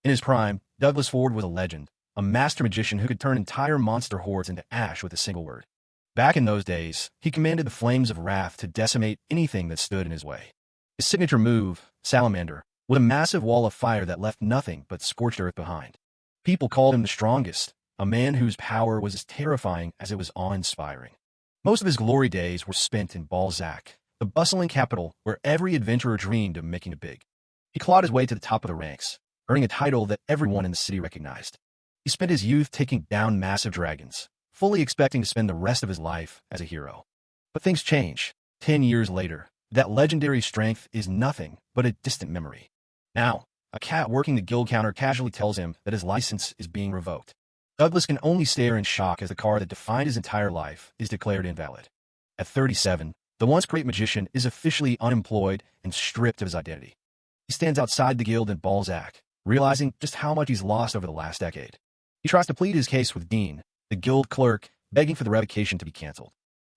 In his prime, Douglas Ford was a legend, a master magician who could turn entire monster hordes into ash with a single word. Back in those days, he commanded the flames of wrath to decimate anything that stood in his way. His signature move, Salamander, was a massive wall of fire that left nothing but scorched earth behind. People called him the strongest, a man whose power was as terrifying as it was awe-inspiring. Most of his glory days were spent in Balzac, the bustling capital where every adventurer dreamed of making it big. He clawed his way to the top of the ranks, earning a title that everyone in the city recognized. He spent his youth taking down massive dragons, fully expecting to spend the rest of his life as a hero. But things change. 10 years later, that legendary strength is nothing but a distant memory. Now, a cat working the guild counter casually tells him that his license is being revoked. Douglas can only stare in shock as the car that defined his entire life is declared invalid. At 37, the once great magician is officially unemployed and stripped of his identity. He stands outside the guild in Balzac, realizing just how much he's lost over the last decade. He tries to plead his case with Dean, the guild clerk, begging for the revocation to be canceled.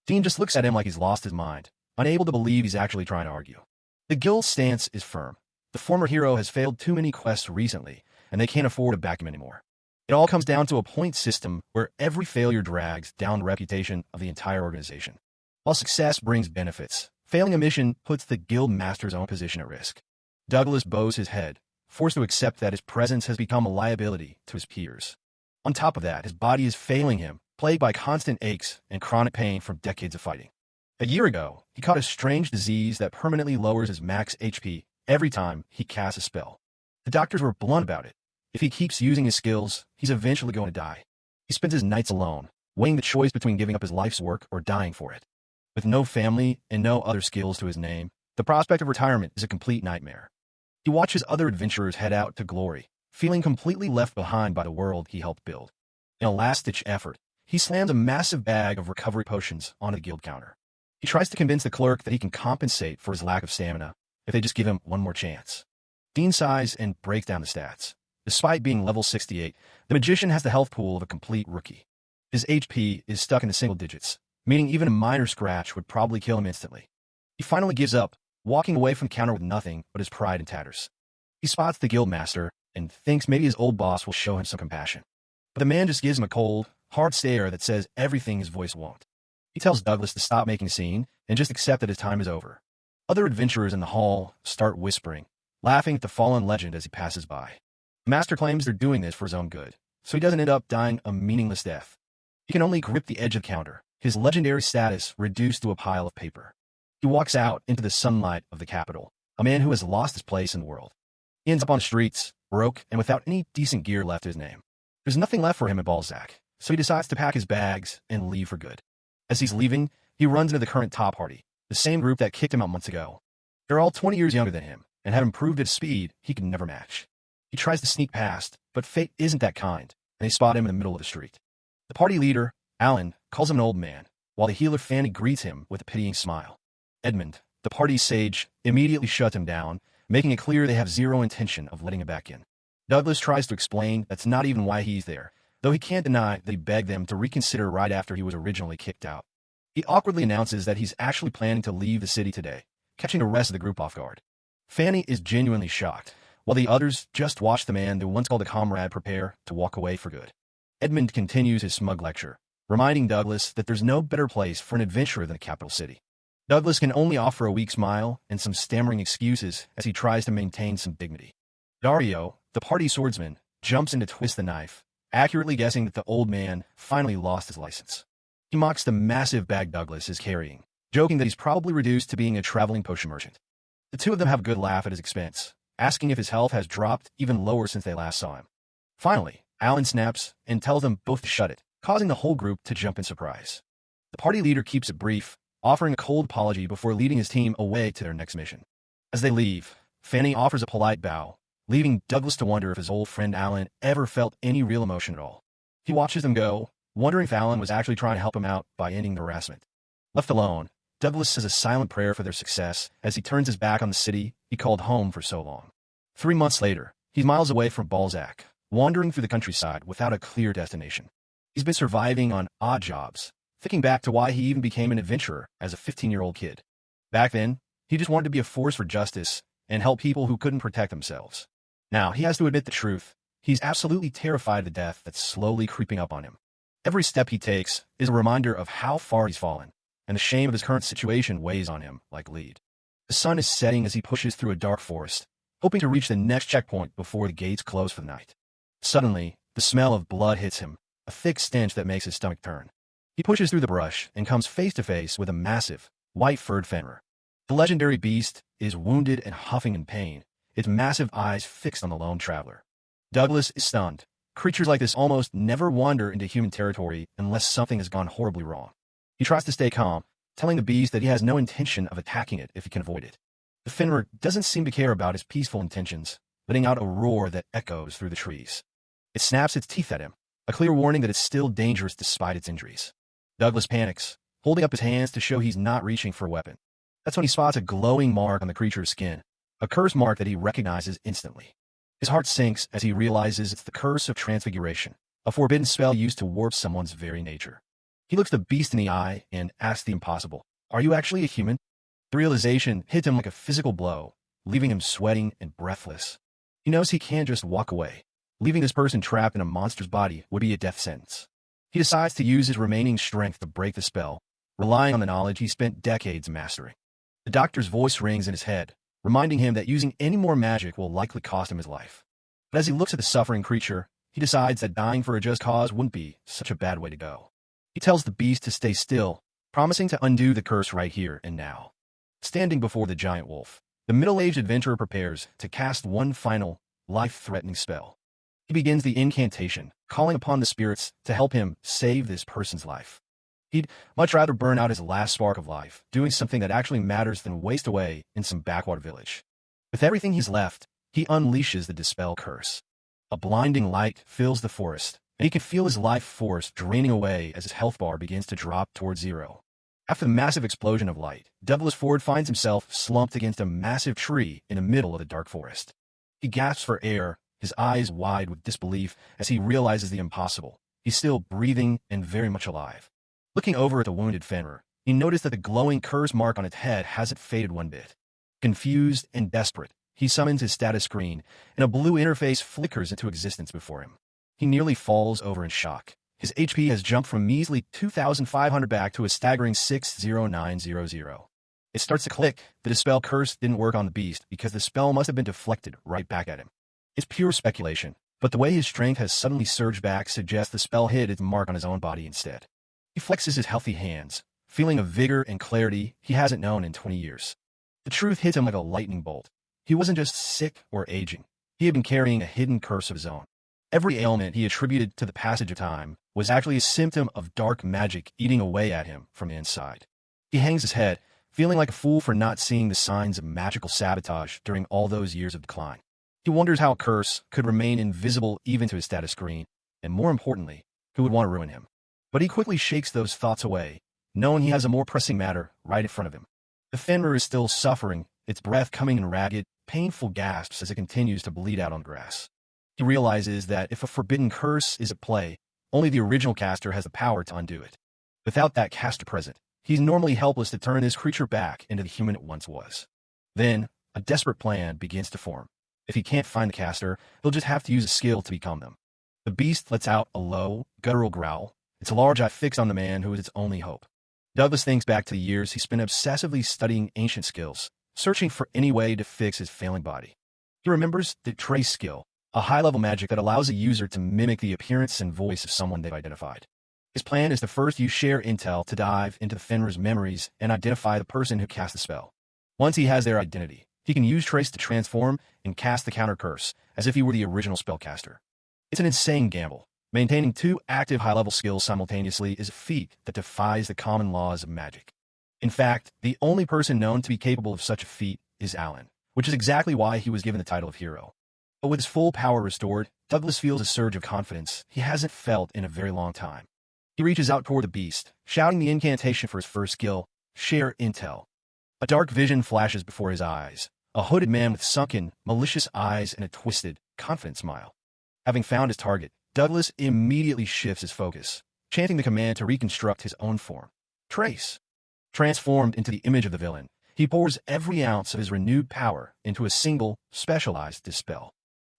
Dean just looks at him like he's lost his mind, unable to believe he's actually trying to argue. The guild's stance is firm. The former hero has failed too many quests recently, and they can't afford to back him anymore. It all comes down to a point system where every failure drags down the reputation of the entire organization. While success brings benefits, failing a mission puts the guild master's own position at risk. Douglas bows his head, forced to accept that his presence has become a liability to his peers. On top of that, his body is failing him, plagued by constant aches and chronic pain from decades of fighting. A year ago, he caught a strange disease that permanently lowers his max HP every time he casts a spell. The doctors were blunt about it. If he keeps using his skills, he's eventually going to die. He spends his nights alone, weighing the choice between giving up his life's work or dying for it. With no family and no other skills to his name, the prospect of retirement is a complete nightmare. He watches other adventurers head out to glory, feeling completely left behind by the world he helped build. In a last-ditch effort, he slams a massive bag of recovery potions onto the guild counter. He tries to convince the clerk that he can compensate for his lack of stamina if they just give him one more chance. Dean sighs and breaks down the stats. Despite being level 68, the magician has the health pool of a complete rookie. His HP is stuck in the single digits, meaning even a minor scratch would probably kill him instantly. He finally gives up, walking away from the counter with nothing but his pride in tatters. He spots the guild master and thinks maybe his old boss will show him some compassion. But the man just gives him a cold, hard stare that says everything his voice won't. He tells Douglas to stop making a scene and just accept that his time is over. Other adventurers in the hall start whispering, laughing at the fallen legend as he passes by. The master claims they're doing this for his own good, so he doesn't end up dying a meaningless death. He can only grip the edge of the counter, his legendary status reduced to a pile of paper. He walks out into the sunlight of the capital, a man who has lost his place in the world. He ends up on the streets, broke and without any decent gear left to his name. There's nothing left for him at Balzac, so he decides to pack his bags and leave for good. As he's leaving, he runs into the current top party, the same group that kicked him out months ago. They're all 20 years younger than him, and have improved at speed he can never match. He tries to sneak past, but fate isn't that kind, and they spot him in the middle of the street. The party leader, Alan, calls him an old man, while the healer Fanny greets him with a pitying smile. Edmund, the party's sage, immediately shuts him down, making it clear they have zero intention of letting him back in. Douglas tries to explain that's not even why he's there, though he can't deny that he begged them to reconsider right after he was originally kicked out. He awkwardly announces that he's actually planning to leave the city today, catching the rest of the group off guard. Fanny is genuinely shocked, while the others just watch the man they once called a comrade prepare to walk away for good. Edmund continues his smug lecture, reminding Douglas that there's no better place for an adventurer than the capital city. Douglas can only offer a weak smile and some stammering excuses as he tries to maintain some dignity. Dario, the party swordsman, jumps in to twist the knife, accurately guessing that the old man finally lost his license. He mocks the massive bag Douglas is carrying, joking that he's probably reduced to being a traveling potion merchant. The two of them have a good laugh at his expense, asking if his health has dropped even lower since they last saw him. Finally, Alan snaps and tells them both to shut it, causing the whole group to jump in surprise. The party leader keeps it brief, offering a cold apology before leading his team away to their next mission. As they leave, Fanny offers a polite bow, leaving Douglas to wonder if his old friend Alan ever felt any real emotion at all. He watches them go, wondering if Alan was actually trying to help him out by ending the harassment. Left alone, Douglas says a silent prayer for their success as he turns his back on the city he called home for so long. 3 months later, he's miles away from Balzac, wandering through the countryside without a clear destination. He's been surviving on odd jobs, thinking back to why he even became an adventurer as a 15-year-old kid. Back then, he just wanted to be a force for justice and help people who couldn't protect themselves. Now, he has to admit the truth. He's absolutely terrified of the death that's slowly creeping up on him. Every step he takes is a reminder of how far he's fallen, and the shame of his current situation weighs on him like lead. The sun is setting as he pushes through a dark forest, hoping to reach the next checkpoint before the gates close for the night. Suddenly, the smell of blood hits him, a thick stench that makes his stomach turn. He pushes through the brush and comes face to face with a massive, white-furred Fenrir. The legendary beast is wounded and huffing in pain, its massive eyes fixed on the lone traveler. Douglas is stunned. Creatures like this almost never wander into human territory unless something has gone horribly wrong. He tries to stay calm, telling the beast that he has no intention of attacking it if he can avoid it. The Fenrir doesn't seem to care about his peaceful intentions, letting out a roar that echoes through the trees. It snaps its teeth at him, a clear warning that it's still dangerous despite its injuries. Douglas panics, holding up his hands to show he's not reaching for a weapon. That's when he spots a glowing mark on the creature's skin, a curse mark that he recognizes instantly. His heart sinks as he realizes it's the curse of transfiguration, a forbidden spell used to warp someone's very nature. He looks the beast in the eye and asks the impossible, "Are you actually a human?" The realization hits him like a physical blow, leaving him sweating and breathless. He knows he can't just walk away. Leaving this person trapped in a monster's body would be a death sentence. He decides to use his remaining strength to break the spell, relying on the knowledge he spent decades mastering. The doctor's voice rings in his head, reminding him that using any more magic will likely cost him his life. But as he looks at the suffering creature, he decides that dying for a just cause wouldn't be such a bad way to go. He tells the beast to stay still, promising to undo the curse right here and now. Standing before the giant wolf, the middle-aged adventurer prepares to cast one final, life-threatening spell. He begins the incantation, calling upon the spirits to help him save this person's life. He'd much rather burn out his last spark of life, doing something that actually matters than waste away in some backwater village. With everything he's left, he unleashes the Dispel curse. A blinding light fills the forest, and he can feel his life force draining away as his health bar begins to drop toward zero. After the massive explosion of light, Douglas Ford finds himself slumped against a massive tree in the middle of the dark forest. He gasps for air, his eyes wide with disbelief as he realizes the impossible. He's still breathing and very much alive. Looking over at the wounded Fenrir, he noticed that the glowing curse mark on its head hasn't faded one bit. Confused and desperate, he summons his status screen, and a blue interface flickers into existence before him. He nearly falls over in shock. His HP has jumped from measly 2,500 back to a staggering 60900. It starts to click. The Dispel curse didn't work on the beast because the spell must have been deflected right back at him. It's pure speculation, but the way his strength has suddenly surged back suggests the spell hit its mark on his own body instead. He flexes his healthy hands, feeling a vigor and clarity he hasn't known in 20 years. The truth hits him like a lightning bolt. He wasn't just sick or aging. He had been carrying a hidden curse of his own. Every ailment he attributed to the passage of time was actually a symptom of dark magic eating away at him from inside. He hangs his head, feeling like a fool for not seeing the signs of magical sabotage during all those years of decline. He wonders how a curse could remain invisible even to his status screen, and more importantly, who would want to ruin him. But he quickly shakes those thoughts away, knowing he has a more pressing matter right in front of him. The Fenrir is still suffering, its breath coming in ragged, painful gasps as it continues to bleed out on grass. He realizes that if a forbidden curse is at play, only the original caster has the power to undo it. Without that caster present, he's normally helpless to turn his creature back into the human it once was. Then, a desperate plan begins to form. If he can't find the caster, he'll just have to use a skill to become them. The beast lets out a low, guttural growl, its large eye fixed on the man who is its only hope. Douglas thinks back to the years he spent obsessively studying ancient skills, searching for any way to fix his failing body. He remembers the Trace skill, a high-level magic that allows a user to mimic the appearance and voice of someone they've identified. His plan is to first use Share Intel to dive into the Fenrir's memories and identify the person who cast the spell. Once he has their identity, he can use Trace to transform and cast the counter curse, as if he were the original spellcaster. It's an insane gamble. Maintaining two active high-level skills simultaneously is a feat that defies the common laws of magic. In fact, the only person known to be capable of such a feat is Alan, which is exactly why he was given the title of hero. But with his full power restored, Douglas feels a surge of confidence he hasn't felt in a very long time. He reaches out toward the beast, shouting the incantation for his first skill, Share Intel. A dark vision flashes before his eyes, a hooded man with sunken, malicious eyes and a twisted, confident smile. Having found his target, Douglas immediately shifts his focus, chanting the command to reconstruct his own form. Trace. Transformed into the image of the villain, he pours every ounce of his renewed power into a single, specialized Dispel.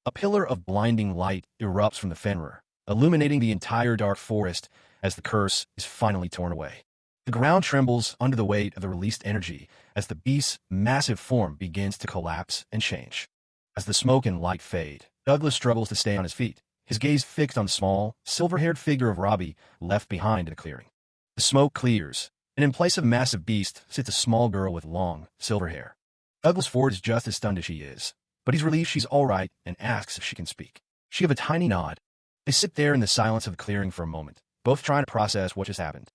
A pillar of blinding light erupts from the Fenrir, illuminating the entire dark forest as the curse is finally torn away. The ground trembles under the weight of the released energy as the beast's massive form begins to collapse and change. As the smoke and light fade, Douglas struggles to stay on his feet, his gaze fixed on the small, silver-haired figure of Robbie left behind in the clearing. The smoke clears, and in place of a massive beast sits a small girl with long, silver hair. Douglas Ford is just as stunned as she is, but he's relieved she's all right and asks if she can speak. She gives a tiny nod. They sit there in the silence of the clearing for a moment, both trying to process what just happened.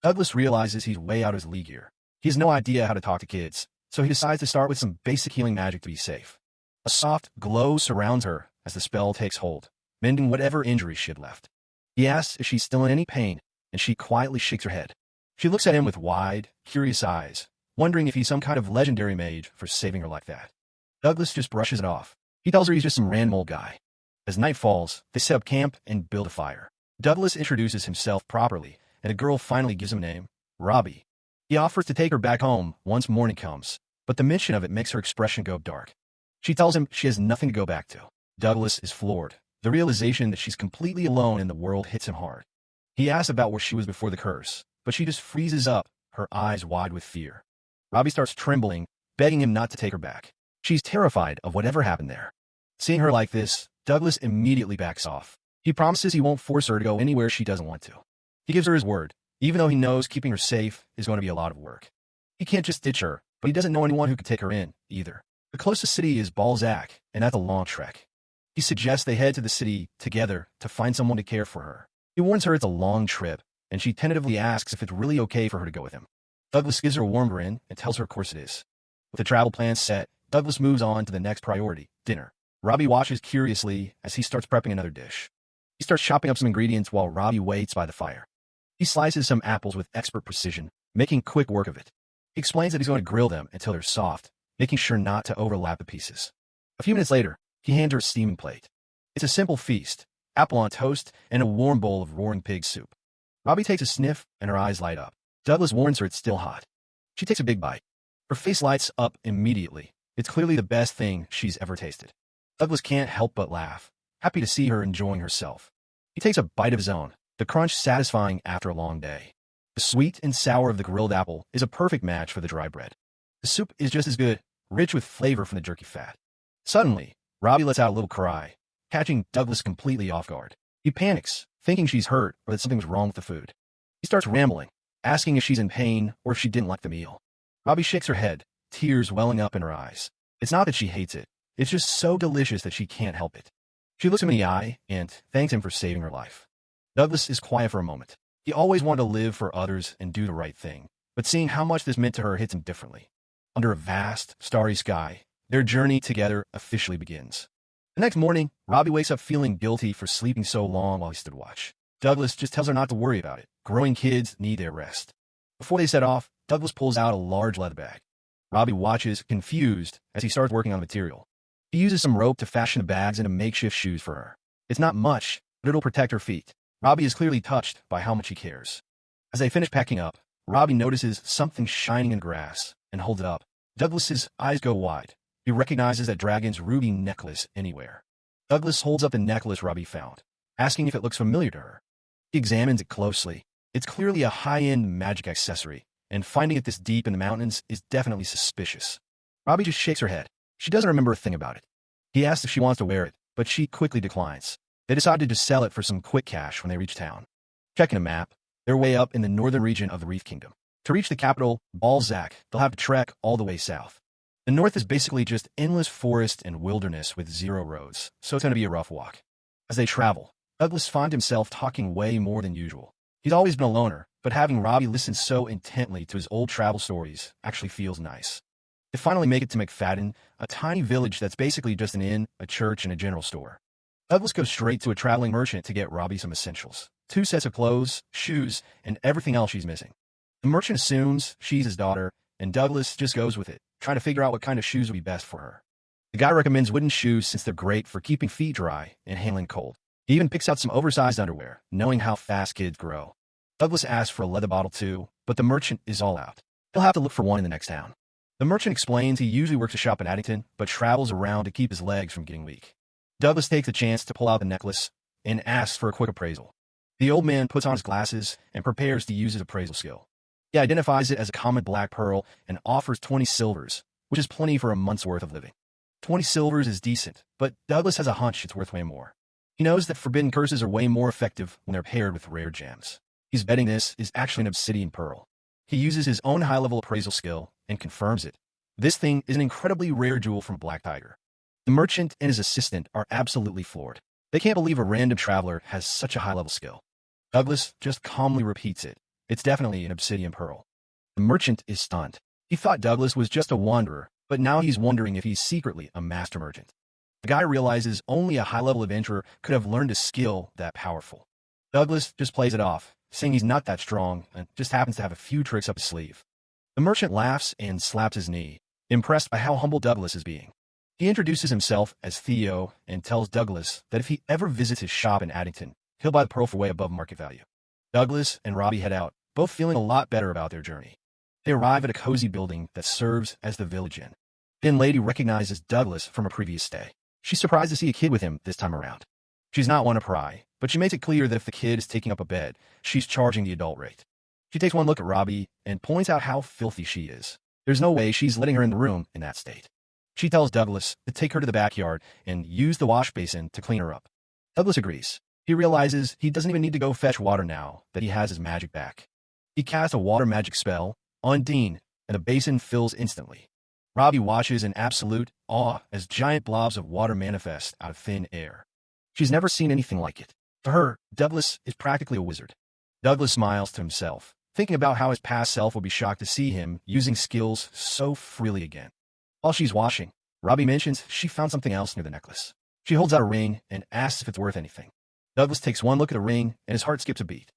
Douglas realizes he's way out of his league here. He has no idea how to talk to kids, so he decides to start with some basic healing magic to be safe. A soft glow surrounds her as the spell takes hold, mending whatever injuries she had left. He asks if she's still in any pain, and she quietly shakes her head. She looks at him with wide, curious eyes, wondering if he's some kind of legendary mage for saving her like that. Douglas just brushes it off. He tells her he's just some random old guy. As night falls, they set up camp and build a fire. Douglas introduces himself properly, and the girl finally gives him a name, Robbie. He offers to take her back home once morning comes, but the mention of it makes her expression go dark. She tells him she has nothing to go back to. Douglas is floored. The realization that she's completely alone in the world hits him hard. He asks about where she was before the curse, but she just freezes up, her eyes wide with fear. Robbie starts trembling, begging him not to take her back. She's terrified of whatever happened there. Seeing her like this, Douglas immediately backs off. He promises he won't force her to go anywhere she doesn't want to. He gives her his word, even though he knows keeping her safe is going to be a lot of work. He can't just ditch her, but he doesn't know anyone who could take her in, either. The closest city is Balzac, and that's a long trek. He suggests they head to the city together to find someone to care for her. He warns her it's a long trip, and she tentatively asks if it's really okay for her to go with him. Douglas gives her a warm grin and tells her of course it is. With the travel plan set, Douglas moves on to the next priority, dinner. Robbie watches curiously as he starts prepping another dish. He starts chopping up some ingredients while Robbie waits by the fire. He slices some apples with expert precision, making quick work of it. He explains that he's going to grill them until they're soft, making sure not to overlap the pieces. A few minutes later, he hands her a steaming plate. It's a simple feast, apple on toast, and a warm bowl of roaring pig soup. Robbie takes a sniff, and her eyes light up. Douglas warns her it's still hot. She takes a big bite. Her face lights up immediately. It's clearly the best thing she's ever tasted. Douglas can't help but laugh, happy to see her enjoying herself. He takes a bite of his own, the crunch satisfying after a long day. The sweet and sour of the grilled apple is a perfect match for the dry bread. The soup is just as good, rich with flavor from the jerky fat. Suddenly, Robbie lets out a little cry, catching Douglas completely off guard. He panics, thinking she's hurt or that something's wrong with the food. He starts rambling, asking if she's in pain or if she didn't like the meal. Robbie shakes her head, tears welling up in her eyes. It's not that she hates it. It's just so delicious that she can't help it. She looks him in the eye and thanks him for saving her life. Douglas is quiet for a moment. He always wanted to live for others and do the right thing, but seeing how much this meant to her hits him differently. Under a vast, starry sky, their journey together officially begins. The next morning, Robbie wakes up feeling guilty for sleeping so long while he stood watch. Douglas just tells her not to worry about it. Growing kids need their rest. Before they set off, Douglas pulls out a large leather bag. Robbie watches, confused, as he starts working on the material. He uses some rope to fashion the bags into makeshift shoes for her. It's not much, but it'll protect her feet. Robbie is clearly touched by how much he cares. As they finish packing up, Robbie notices something shining in grass and holds it up. Douglas's eyes go wide. He recognizes that dragon's ruby necklace anywhere. Douglas holds up the necklace Robbie found, asking if it looks familiar to her. He examines it closely. It's clearly a high-end magic accessory, and finding it this deep in the mountains is definitely suspicious. Robbie just shakes her head. She doesn't remember a thing about it. He asks if she wants to wear it, but she quickly declines. They decide to just sell it for some quick cash when they reach town. Checking a map, they're way up in the northern region of the Reef Kingdom. To reach the capital, Balzac, they'll have to trek all the way south. The north is basically just endless forest and wilderness with zero roads, so it's going to be a rough walk. As they travel, Douglas finds himself talking way more than usual. He's always been a loner, but having Robbie listen so intently to his old travel stories actually feels nice. They finally make it to McFadden, a tiny village that's basically just an inn, a church, and a general store. Douglas goes straight to a traveling merchant to get Robbie some essentials. 2 sets of clothes, shoes, and everything else she's missing. The merchant assumes she's his daughter, and Douglas just goes with it, trying to figure out what kind of shoes would be best for her. The guy recommends wooden shoes since they're great for keeping feet dry and handling cold. He even picks out some oversized underwear, knowing how fast kids grow. Douglas asks for a leather bottle too, but the merchant is all out. He'll have to look for one in the next town. The merchant explains he usually works a shop in Addington, but travels around to keep his legs from getting weak. Douglas takes a chance to pull out the necklace and asks for a quick appraisal. The old man puts on his glasses and prepares to use his appraisal skill. He identifies it as a common black pearl and offers 20 silvers, which is plenty for a month's worth of living. 20 silvers is decent, but Douglas has a hunch it's worth way more. He knows that forbidden curses are way more effective when they're paired with rare gems. He's betting this is actually an obsidian pearl. He uses his own high-level appraisal skill and confirms it. This thing is an incredibly rare jewel from Black Tiger. The merchant and his assistant are absolutely floored. They can't believe a random traveler has such a high-level skill. Douglas just calmly repeats it. It's definitely an obsidian pearl. The merchant is stunned. He thought Douglas was just a wanderer, but now he's wondering if he's secretly a master merchant. The guy realizes only a high-level adventurer could have learned a skill that powerful. Douglas just plays it off, saying he's not that strong and just happens to have a few tricks up his sleeve. The merchant laughs and slaps his knee, impressed by how humble Douglas is being. He introduces himself as Theo and tells Douglas that if he ever visits his shop in Addington, he'll buy the pearl for way above market value. Douglas and Robbie head out, both feeling a lot better about their journey. They arrive at a cozy building that serves as the village inn. The inn lady recognizes Douglas from a previous stay. She's surprised to see a kid with him this time around. She's not one to pry, but she makes it clear that if the kid is taking up a bed, she's charging the adult rate. She takes one look at Robbie and points out how filthy she is. There's no way she's letting her in the room in that state. She tells Douglas to take her to the backyard and use the wash basin to clean her up. Douglas agrees. He realizes he doesn't even need to go fetch water now that he has his magic back. He casts a water magic spell on Dean, and the basin fills instantly. Robbie watches in absolute awe as giant blobs of water manifest out of thin air. She's never seen anything like it. To her, Douglas is practically a wizard. Douglas smiles to himself, thinking about how his past self will be shocked to see him using skills so freely again. While she's washing, Robbie mentions she found something else near the necklace. She holds out a ring and asks if it's worth anything. Douglas takes one look at the ring and his heart skips a beat.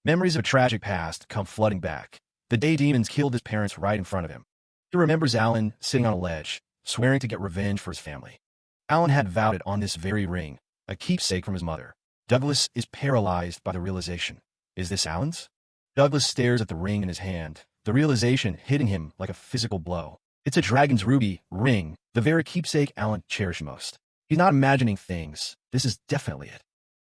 Memories of a tragic past come flooding back. The day demons killed his parents right in front of him. He remembers Alan sitting on a ledge, swearing to get revenge for his family. Alan had vowed it on this very ring, a keepsake from his mother. Douglas is paralyzed by the realization. Is this Alan's? Douglas stares at the ring in his hand, the realization hitting him like a physical blow. It's a dragon's ruby ring, the very keepsake Alan cherished most. He's not imagining things. This is definitely it.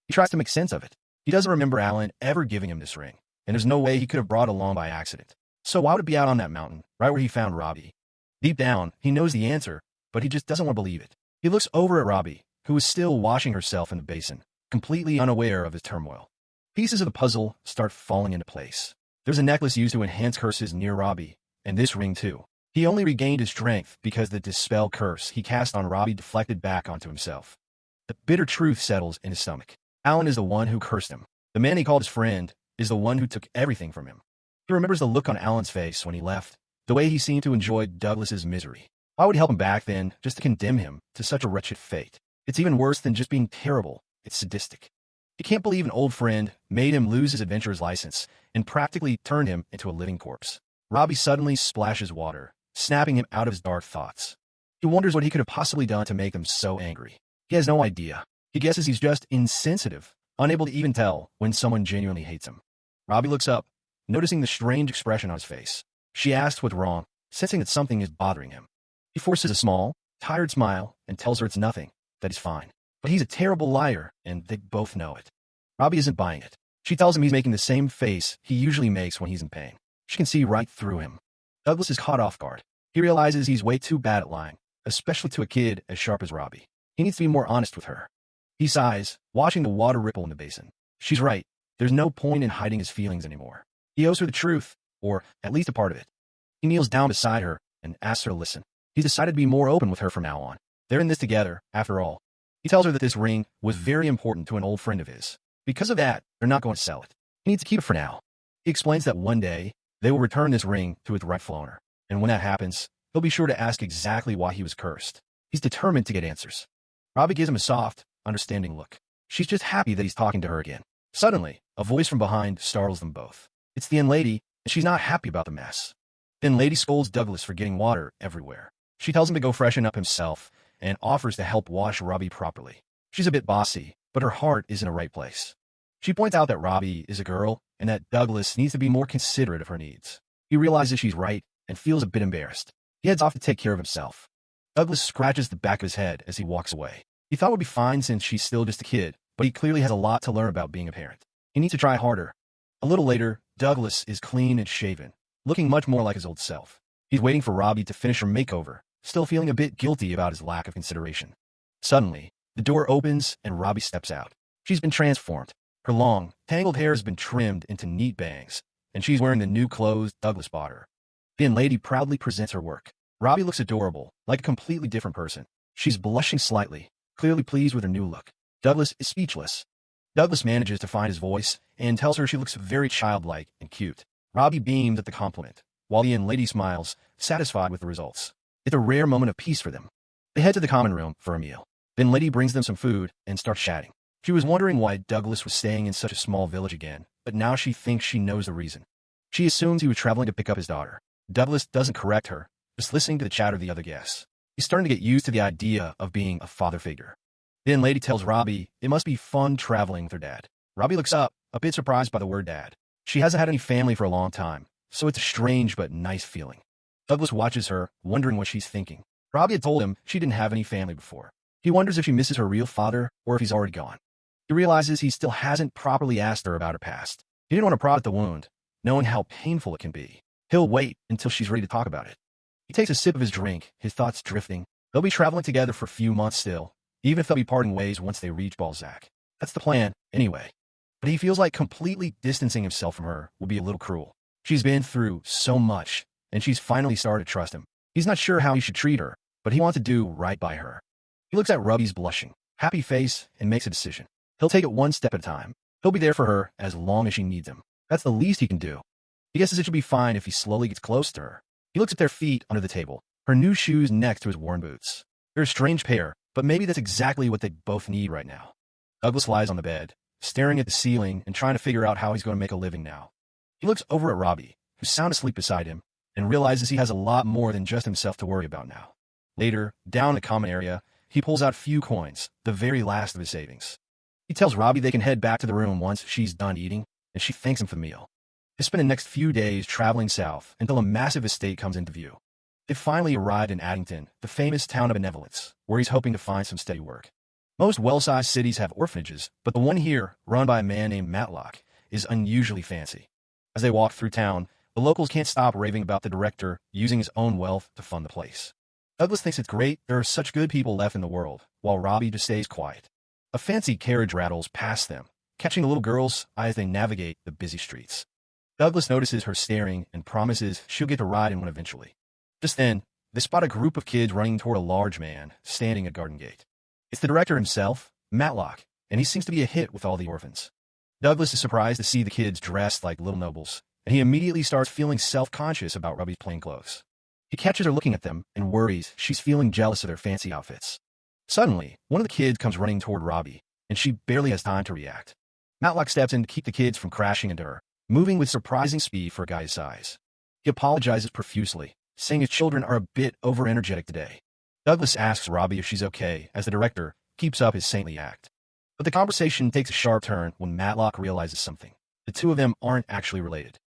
He tries to make sense of it. He doesn't remember Alan ever giving him this ring, and there's no way he could have brought it along by accident. So why would it be out on that mountain, right where he found Robbie? Deep down, he knows the answer, but he just doesn't want to believe it. He looks over at Robbie, who is still washing herself in the basin, completely unaware of his turmoil. Pieces of the puzzle start falling into place. There's a necklace used to enhance curses near Robbie, and this ring too. He only regained his strength because the dispel curse he cast on Robbie deflected back onto himself. The bitter truth settles in his stomach. Alan is the one who cursed him. The man he called his friend is the one who took everything from him. He remembers the look on Alan's face when he left, the way he seemed to enjoy Douglas's misery. Why would he help him back then just to condemn him to such a wretched fate? It's even worse than just being terrible. It's sadistic. He can't believe an old friend made him lose his adventurer's license and practically turned him into a living corpse. Robbie suddenly splashes water, snapping him out of his dark thoughts. He wonders what he could have possibly done to make him so angry. He has no idea. He guesses he's just insensitive, unable to even tell when someone genuinely hates him. Robbie looks up, noticing the strange expression on his face. She asks what's wrong, sensing that something is bothering him. He forces a small, tired smile and tells her it's nothing, that he's fine. But he's a terrible liar, and they both know it. Robbie isn't buying it. She tells him he's making the same face he usually makes when he's in pain. She can see right through him. Douglas is caught off guard. He realizes he's way too bad at lying, especially to a kid as sharp as Robbie. He needs to be more honest with her. He sighs, watching the water ripple in the basin. She's right. There's no point in hiding his feelings anymore. He owes her the truth, or at least a part of it. He kneels down beside her and asks her to listen. He's decided to be more open with her from now on. They're in this together, after all. He tells her that this ring was very important to an old friend of his. Because of that, they're not going to sell it. He needs to keep it for now. He explains that one day, they will return this ring to its rightful owner. And when that happens, he'll be sure to ask exactly why he was cursed. He's determined to get answers. Robbie gives him a soft, understanding look. She's just happy that he's talking to her again. Suddenly, a voice from behind startles them both. It's the inn lady, and she's not happy about the mess. The inn lady scolds Douglas for getting water everywhere. She tells him to go freshen up himself and offers to help wash Robbie properly. She's a bit bossy, but her heart is in the right place. She points out that Robbie is a girl and that Douglas needs to be more considerate of her needs. He realizes she's right and feels a bit embarrassed. He heads off to take care of himself. Douglas scratches the back of his head as he walks away. He thought it would be fine since she's still just a kid, but he clearly has a lot to learn about being a parent. He needs to try harder. A little later, Douglas is clean and shaven, looking much more like his old self. He's waiting for Robbie to finish her makeover, still feeling a bit guilty about his lack of consideration. Suddenly, the door opens and Robbie steps out. She's been transformed. Her long, tangled hair has been trimmed into neat bangs, and she's wearing the new clothes Douglas bought her. The lady proudly presents her work. Robbie looks adorable, like a completely different person. She's blushing slightly, clearly pleased with her new look. Douglas is speechless. Douglas manages to find his voice and tells her she looks very childlike and cute. Robbie beams at the compliment, while the lady smiles, satisfied with the results. It's a rare moment of peace for them. They head to the common room for a meal. Then Liddy brings them some food and starts chatting. She was wondering why Douglas was staying in such a small village again, but now she thinks she knows the reason. She assumes he was traveling to pick up his daughter. Douglas doesn't correct her, just listening to the chatter of the other guests. He's starting to get used to the idea of being a father figure. Then Lady tells Robbie it must be fun traveling with her dad. Robbie looks up, a bit surprised by the word dad. She hasn't had any family for a long time, so it's a strange but nice feeling. Douglas watches her, wondering what she's thinking. Robbie had told him she didn't have any family before. He wonders if she misses her real father or if he's already gone. He realizes he still hasn't properly asked her about her past. He didn't want to prod at the wound, knowing how painful it can be. He'll wait until she's ready to talk about it. He takes a sip of his drink, his thoughts drifting. They'll be traveling together for a few months still, even if they'll be parting ways once they reach Balzac. That's the plan, anyway. But he feels like completely distancing himself from her would be a little cruel. She's been through so much, and she's finally started to trust him. He's not sure how he should treat her, but he wants to do right by her. He looks at Robbie's blushing, happy face and makes a decision. He'll take it one step at a time. He'll be there for her as long as she needs him. That's the least he can do. He guesses it should be fine if he slowly gets close to her. He looks at their feet under the table, her new shoes next to his worn boots. They're a strange pair, but maybe that's exactly what they both need right now. Douglas lies on the bed, staring at the ceiling and trying to figure out how he's going to make a living now. He looks over at Robbie, who's sound asleep beside him, and realizes he has a lot more than just himself to worry about now. Later, down in the common area, he pulls out a few coins, the very last of his savings. He tells Robbie they can head back to the room once she's done eating, and she thanks him for the meal. They spend the next few days traveling south until a massive estate comes into view. They finally arrived in Addington, the famous town of benevolence, where he's hoping to find some steady work. Most well-sized cities have orphanages, but the one here, run by a man named Matlock, is unusually fancy. As they walk through town, the locals can't stop raving about the director using his own wealth to fund the place. Douglas thinks it's great there are such good people left in the world, while Robbie just stays quiet. A fancy carriage rattles past them, catching the little girl's eye as they navigate the busy streets. Douglas notices her staring and promises she'll get to ride in one eventually. Just then, they spot a group of kids running toward a large man standing at Garden Gate. It's the director himself, Matlock, and he seems to be a hit with all the orphans. Douglas is surprised to see the kids dressed like little nobles, and he immediately starts feeling self-conscious about Robbie's plain clothes. He catches her looking at them and worries she's feeling jealous of their fancy outfits. Suddenly, one of the kids comes running toward Robbie, and she barely has time to react. Matlock steps in to keep the kids from crashing into her, moving with surprising speed for a guy his size. He apologizes profusely, saying his children are a bit over-energetic today. Douglas asks Robbie if she's okay as the director keeps up his saintly act. But the conversation takes a sharp turn when Matlock realizes something. The two of them aren't actually related.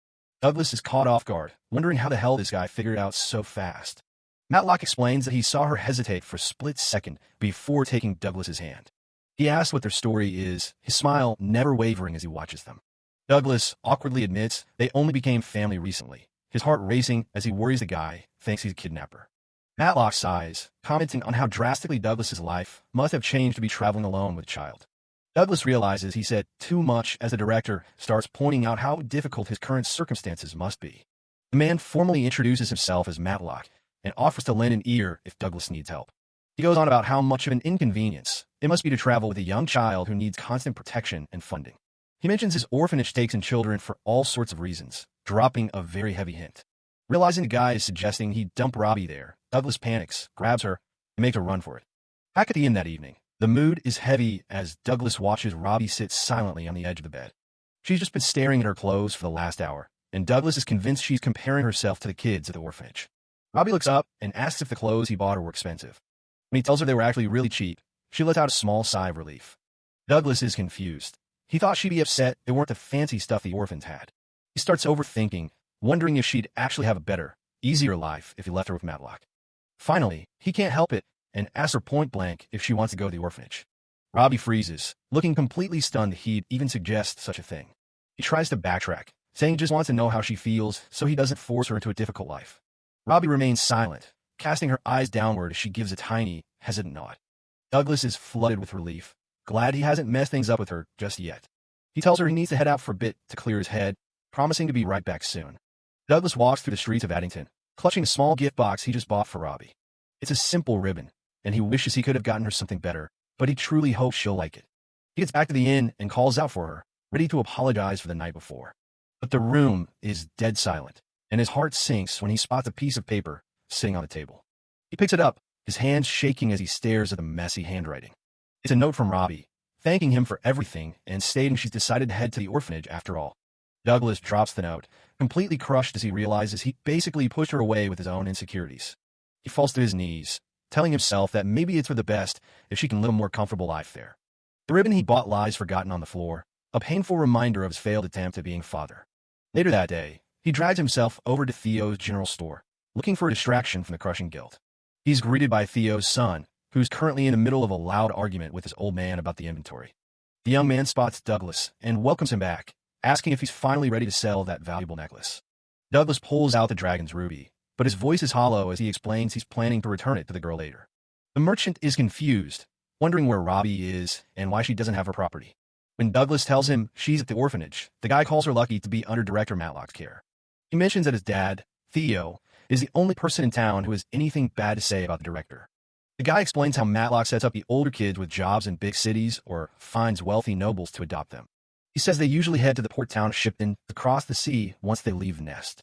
Douglas is caught off guard, wondering how the hell this guy figured it out so fast. Matlock explains that he saw her hesitate for a split second before taking Douglas's hand. He asks what their story is, his smile never wavering as he watches them. Douglas awkwardly admits they only became family recently, his heart racing as he worries the guy thinks he's a kidnapper. Matlock sighs, commenting on how drastically Douglas's life must have changed to be traveling alone with a child. Douglas realizes he said too much as the director starts pointing out how difficult his current circumstances must be. The man formally introduces himself as Matlock and offers to lend an ear if Douglas needs help. He goes on about how much of an inconvenience it must be to travel with a young child who needs constant protection and funding. He mentions his orphanage takes in children for all sorts of reasons, dropping a very heavy hint. Realizing the guy is suggesting he dump Robbie there, Douglas panics, grabs her, and makes a run for it. Back at the inn that evening, the mood is heavy as Douglas watches Robbie sit silently on the edge of the bed. She's just been staring at her clothes for the last hour, and Douglas is convinced she's comparing herself to the kids at the orphanage. Robbie looks up and asks if the clothes he bought her were expensive. When he tells her they were actually really cheap, she lets out a small sigh of relief. Douglas is confused. He thought she'd be upset they weren't the fancy stuff the orphans had. He starts overthinking, wondering if she'd actually have a better, easier life if he left her with Matlock. Finally, he can't help it and asks her point blank if she wants to go to the orphanage. Robbie freezes, looking completely stunned that he'd even suggest such a thing. He tries to backtrack, saying he just wants to know how she feels so he doesn't force her into a difficult life. Robbie remains silent, casting her eyes downward as she gives a tiny, hesitant nod. Douglas is flooded with relief, glad he hasn't messed things up with her just yet. He tells her he needs to head out for a bit to clear his head, promising to be right back soon. Douglas walks through the streets of Addington, clutching a small gift box he just bought for Robbie. It's a simple ribbon, and he wishes he could have gotten her something better, but he truly hopes she'll like it. He gets back to the inn and calls out for her, ready to apologize for the night before. But the room is dead silent, and his heart sinks when he spots a piece of paper sitting on the table. He picks it up, his hands shaking as he stares at the messy handwriting. It's a note from Robbie, thanking him for everything and stating she's decided to head to the orphanage after all. Douglas drops the note, completely crushed as he realizes he basically pushed her away with his own insecurities. He falls to his knees, telling himself that maybe it's for the best if she can live a more comfortable life there. The ribbon he bought lies forgotten on the floor, a painful reminder of his failed attempt at being father. Later that day, he drags himself over to Theo's general store, looking for a distraction from the crushing guilt. He's greeted by Theo's son, who's currently in the middle of a loud argument with his old man about the inventory. The young man spots Douglas and welcomes him back, asking if he's finally ready to sell that valuable necklace. Douglas pulls out the dragon's ruby, but his voice is hollow as he explains he's planning to return it to the girl later. The merchant is confused, wondering where Robbie is and why she doesn't have her property. When Douglas tells him she's at the orphanage, the guy calls her lucky to be under Director Matlock's care. He mentions that his dad, Theo, is the only person in town who has anything bad to say about the director. The guy explains how Matlock sets up the older kids with jobs in big cities or finds wealthy nobles to adopt them. He says they usually head to the port town of Shipton to cross the sea once they leave the nest.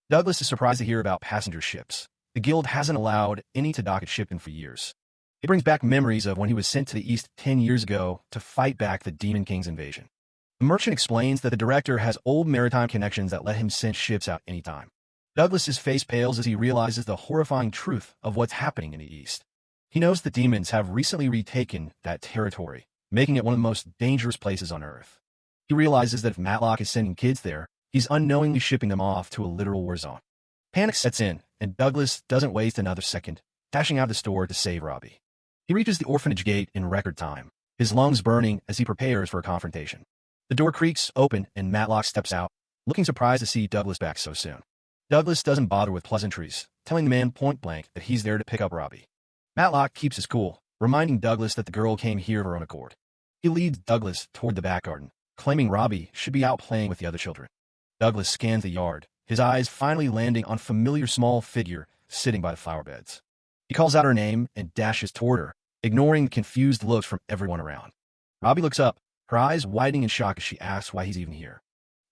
Douglas is surprised to hear about passenger ships. The guild hasn't allowed any to dock at Shipton for years. It brings back memories of when he was sent to the east 10 years ago to fight back the Demon King's invasion. The merchant explains that the director has old maritime connections that let him send ships out anytime. Douglas's face pales as he realizes the horrifying truth of what's happening in the east. He knows the demons have recently retaken that territory, making it one of the most dangerous places on Earth. He realizes that if Matlock is sending kids there, he's unknowingly shipping them off to a literal war zone. Panic sets in, and Douglas doesn't waste another second, dashing out of the store to save Robbie. He reaches the orphanage gate in record time, his lungs burning as he prepares for a confrontation. The door creaks open, and Matlock steps out, looking surprised to see Douglas back so soon. Douglas doesn't bother with pleasantries, telling the man point blank that he's there to pick up Robbie. Matlock keeps his cool, reminding Douglas that the girl came here of her own accord. He leads Douglas toward the back garden, claiming Robbie should be out playing with the other children. Douglas scans the yard, his eyes finally landing on a familiar small figure sitting by the flower beds. He calls out her name and dashes toward her, ignoring the confused looks from everyone around. Robbie looks up, her eyes widening in shock as she asks why he's even here.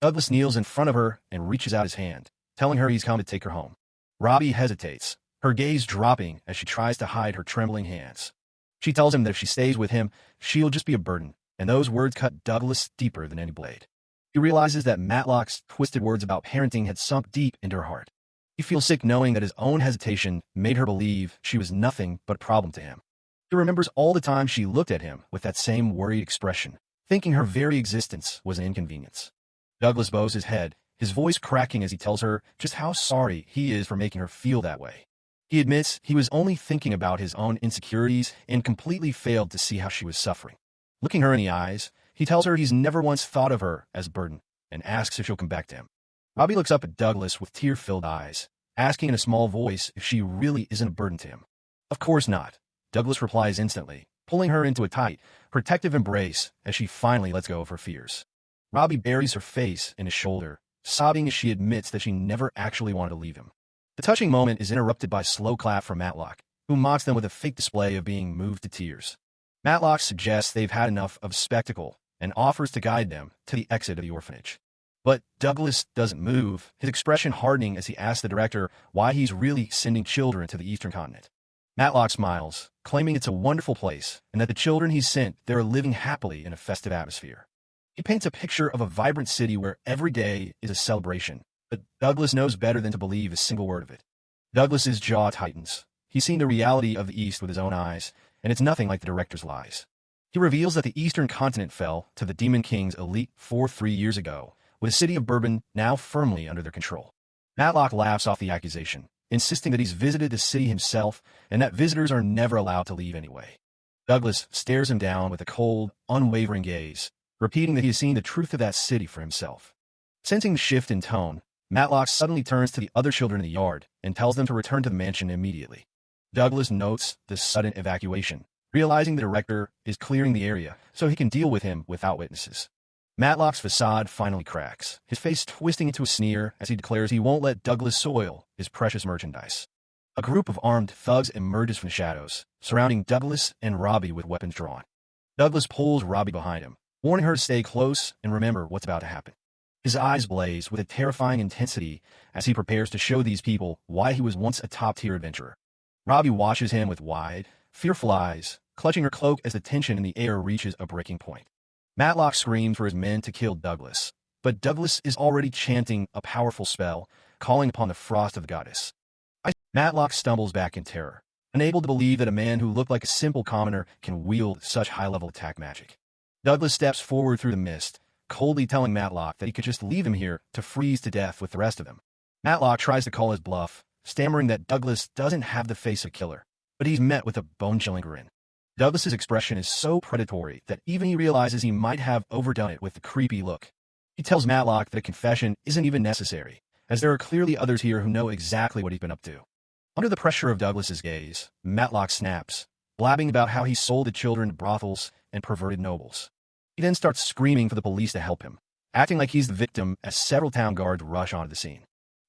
Douglas kneels in front of her and reaches out his hand, telling her he's come to take her home. Robbie hesitates, her gaze dropping as she tries to hide her trembling hands. She tells him that if she stays with him, she'll just be a burden, and those words cut Douglas deeper than any blade. He realizes that Matlock's twisted words about parenting had sunk deep into her heart. He feels sick knowing that his own hesitation made her believe she was nothing but a problem to him. He remembers all the time she looked at him with that same worried expression, thinking her very existence was an inconvenience. Douglas bows his head, his voice cracking as he tells her just how sorry he is for making her feel that way. He admits he was only thinking about his own insecurities and completely failed to see how she was suffering. Looking her in the eyes, he tells her he's never once thought of her as a burden and asks if she'll come back to him. Robbie looks up at Douglas with tear-filled eyes, asking in a small voice if she really isn't a burden to him. Of course not, Douglas replies instantly, pulling her into a tight, protective embrace as she finally lets go of her fears. Robbie buries her face in his shoulder, sobbing as she admits that she never actually wanted to leave him. The touching moment is interrupted by a slow clap from Matlock, who mocks them with a fake display of being moved to tears. Matlock suggests they've had enough of spectacle and offers to guide them to the exit of the orphanage. But Douglas doesn't move, his expression hardening as he asks the director why he's really sending children to the eastern continent. Matlock smiles, claiming it's a wonderful place and that the children he's sent there are living happily in a festive atmosphere. He paints a picture of a vibrant city where every day is a celebration, but Douglas knows better than to believe a single word of it. Douglas's jaw tightens. He's seen the reality of the East with his own eyes, and it's nothing like the director's lies. He reveals that the eastern continent fell to the Demon King's elite 3 years ago, with the city of Bourbon now firmly under their control. Matlock laughs off the accusation, insisting that he's visited the city himself and that visitors are never allowed to leave anyway. Douglas stares him down with a cold, unwavering gaze, repeating that he has seen the truth of that city for himself. Sensing the shift in tone, Matlock suddenly turns to the other children in the yard and tells them to return to the mansion immediately. Douglas notes the sudden evacuation, realizing the director is clearing the area so he can deal with him without witnesses. Matlock's facade finally cracks, his face twisting into a sneer as he declares he won't let Douglas soil his precious merchandise. A group of armed thugs emerges from the shadows, surrounding Douglas and Robbie with weapons drawn. Douglas pulls Robbie behind him, warning her to stay close and remember what's about to happen. His eyes blaze with a terrifying intensity as he prepares to show these people why he was once a top-tier adventurer. Robbie watches him with wide, fearful eyes, clutching her cloak as the tension in the air reaches a breaking point. Matlock screams for his men to kill Douglas, but Douglas is already chanting a powerful spell, calling upon the frost of the goddess. Matlock stumbles back in terror, unable to believe that a man who looked like a simple commoner can wield such high-level attack magic. Douglas steps forward through the mist, coldly telling Matlock that he could just leave him here to freeze to death with the rest of them. Matlock tries to call his bluff, stammering that Douglas doesn't have the face of a killer, but he's met with a bone-chilling grin. Douglas's expression is so predatory that even he realizes he might have overdone it with the creepy look. He tells Matlock that a confession isn't even necessary, as there are clearly others here who know exactly what he's been up to. Under the pressure of Douglas's gaze, Matlock snaps, blabbing about how he sold the children to brothels and perverted nobles. He then starts screaming for the police to help him, acting like he's the victim as several town guards rush onto the scene.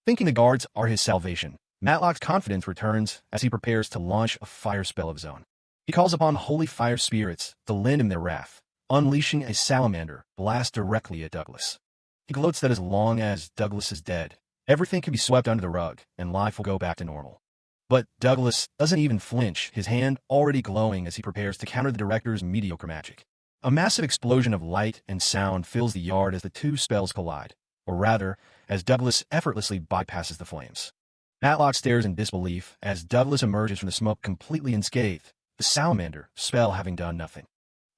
Thinking the guards are his salvation, Matlock's confidence returns as he prepares to launch a fire spell of his own. He calls upon holy fire spirits to lend him their wrath, unleashing a salamander blast directly at Douglas. He gloats that as long as Douglas is dead, everything can be swept under the rug and life will go back to normal. But Douglas doesn't even flinch, his hand already glowing as he prepares to counter the director's mediocre magic. A massive explosion of light and sound fills the yard as the two spells collide, or rather, as Douglas effortlessly bypasses the flames. Matlock stares in disbelief as Douglas emerges from the smoke completely unscathed, the salamander spell having done nothing.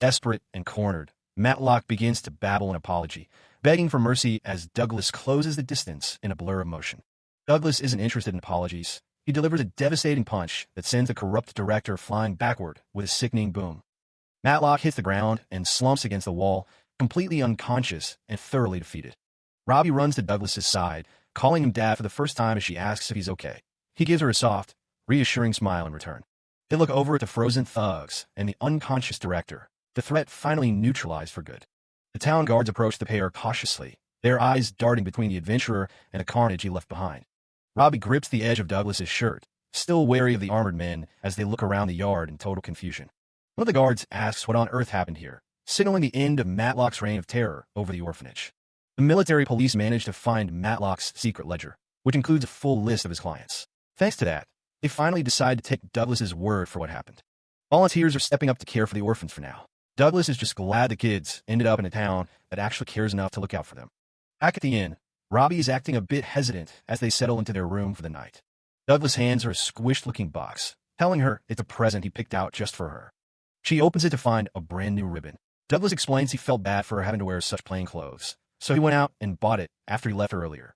Desperate and cornered, Matlock begins to babble an apology, begging for mercy as Douglas closes the distance in a blur of motion. Douglas isn't interested in apologies. He delivers a devastating punch that sends the corrupt director flying backward with a sickening boom. Matlock hits the ground and slumps against the wall, completely unconscious and thoroughly defeated. Robbie runs to Douglas's side, calling him Dad for the first time as she asks if he's okay. He gives her a soft, reassuring smile in return. They look over at the frozen thugs and the unconscious director, the threat finally neutralized for good. The town guards approach the pair cautiously, their eyes darting between the adventurer and the carnage he left behind. Robbie grips the edge of Douglas's shirt, still wary of the armored men as they look around the yard in total confusion. One of the guards asks what on earth happened here, signaling the end of Matlock's reign of terror over the orphanage. The military police manage to find Matlock's secret ledger, which includes a full list of his clients. Thanks to that, they finally decide to take Douglas's word for what happened. Volunteers are stepping up to care for the orphans for now. Douglas is just glad the kids ended up in a town that actually cares enough to look out for them. Back at the inn, Robbie is acting a bit hesitant as they settle into their room for the night. Douglas hands her a squished-looking box, telling her it's a present he picked out just for her. She opens it to find a brand-new ribbon. Douglas explains he felt bad for her having to wear such plain clothes, so he went out and bought it after he left her earlier.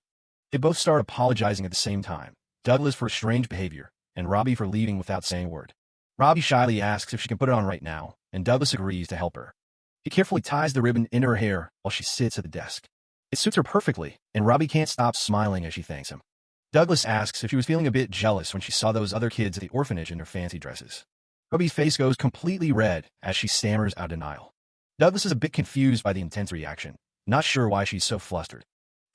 They both start apologizing at the same time, Douglas for strange behavior, and Robbie for leaving without saying a word. Robbie shyly asks if she can put it on right now, and Douglas agrees to help her. He carefully ties the ribbon into her hair while she sits at the desk. It suits her perfectly, and Robbie can't stop smiling as she thanks him. Douglas asks if she was feeling a bit jealous when she saw those other kids at the orphanage in their fancy dresses. Robbie's face goes completely red as she stammers out denial. Douglas is a bit confused by the intense reaction, not sure why she's so flustered.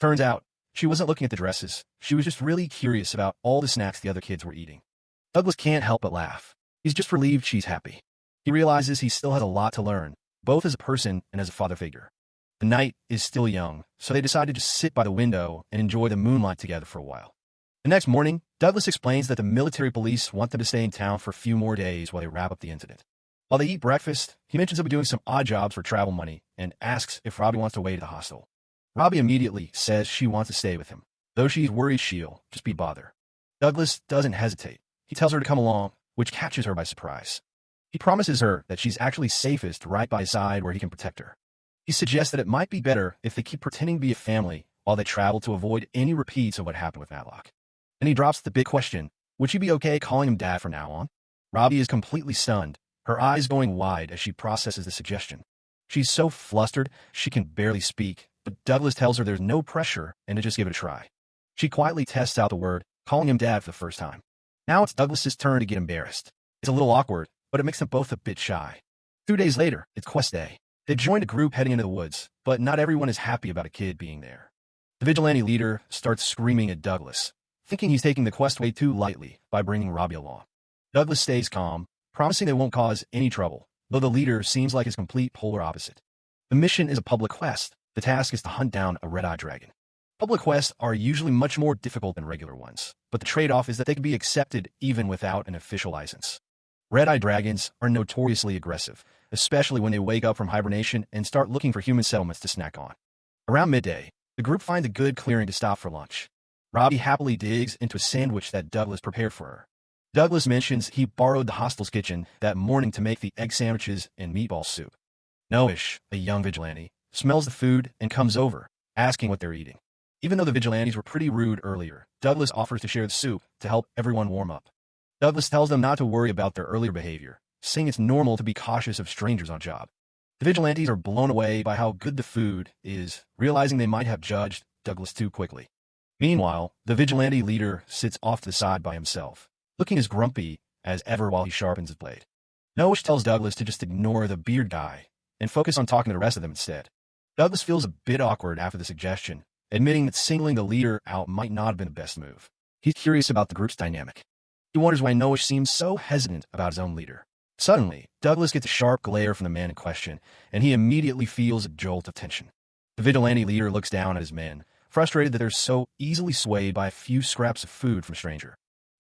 Turns out, she wasn't looking at the dresses, she was just really curious about all the snacks the other kids were eating. Douglas can't help but laugh. He's just relieved she's happy. He realizes he still has a lot to learn, both as a person and as a father figure. The night is still young, so they decide to just sit by the window and enjoy the moonlight together for a while. The next morning, Douglas explains that the military police want them to stay in town for a few more days while they wrap up the incident. While they eat breakfast, he mentions he'll be doing some odd jobs for travel money and asks if Robbie wants to wait at the hostel. Robbie immediately says she wants to stay with him, though she's worried she'll just be bother. Douglas doesn't hesitate. He tells her to come along, which catches her by surprise. He promises her that she's actually safest right by his side where he can protect her. He suggests that it might be better if they keep pretending to be a family while they travel to avoid any repeats of what happened with Matlock. And he drops the big question, would she be okay calling him dad from now on? Robbie is completely stunned, her eyes going wide as she processes the suggestion. She's so flustered, she can barely speak, but Douglas tells her there's no pressure and to just give it a try. She quietly tests out the word, calling him dad for the first time. Now it's Douglas's turn to get embarrassed. It's a little awkward, but it makes them both a bit shy. 2 days later, it's quest day. They've joined a group heading into the woods, but not everyone is happy about a kid being there. The vigilante leader starts screaming at Douglas, thinking he's taking the quest way too lightly by bringing Robbie along. Douglas stays calm, promising they won't cause any trouble, though the leader seems like his complete polar opposite. The mission is a public quest. The task is to hunt down a red-eyed dragon. Public quests are usually much more difficult than regular ones, but the trade-off is that they can be accepted even without an official license. Red-eyed dragons are notoriously aggressive, especially when they wake up from hibernation and start looking for human settlements to snack on. Around midday, the group finds a good clearing to stop for lunch. Robbie happily digs into a sandwich that Douglas prepared for her. Douglas mentions he borrowed the hostel's kitchen that morning to make the egg sandwiches and meatball soup. Noish, a young vigilante, smells the food and comes over, asking what they're eating. Even though the vigilantes were pretty rude earlier, Douglas offers to share the soup to help everyone warm up. Douglas tells them not to worry about their earlier behavior, saying it's normal to be cautious of strangers on job. The vigilantes are blown away by how good the food is, realizing they might have judged Douglas too quickly. Meanwhile, the vigilante leader sits off to the side by himself, looking as grumpy as ever while he sharpens his blade. Noish tells Douglas to just ignore the beard guy and focus on talking to the rest of them instead. Douglas feels a bit awkward after the suggestion, admitting that singling the leader out might not have been the best move. He's curious about the group's dynamic. He wonders why Noish seems so hesitant about his own leader. Suddenly, Douglas gets a sharp glare from the man in question, and he immediately feels a jolt of tension. The vigilante leader looks down at his men, frustrated that they're so easily swayed by a few scraps of food from a stranger.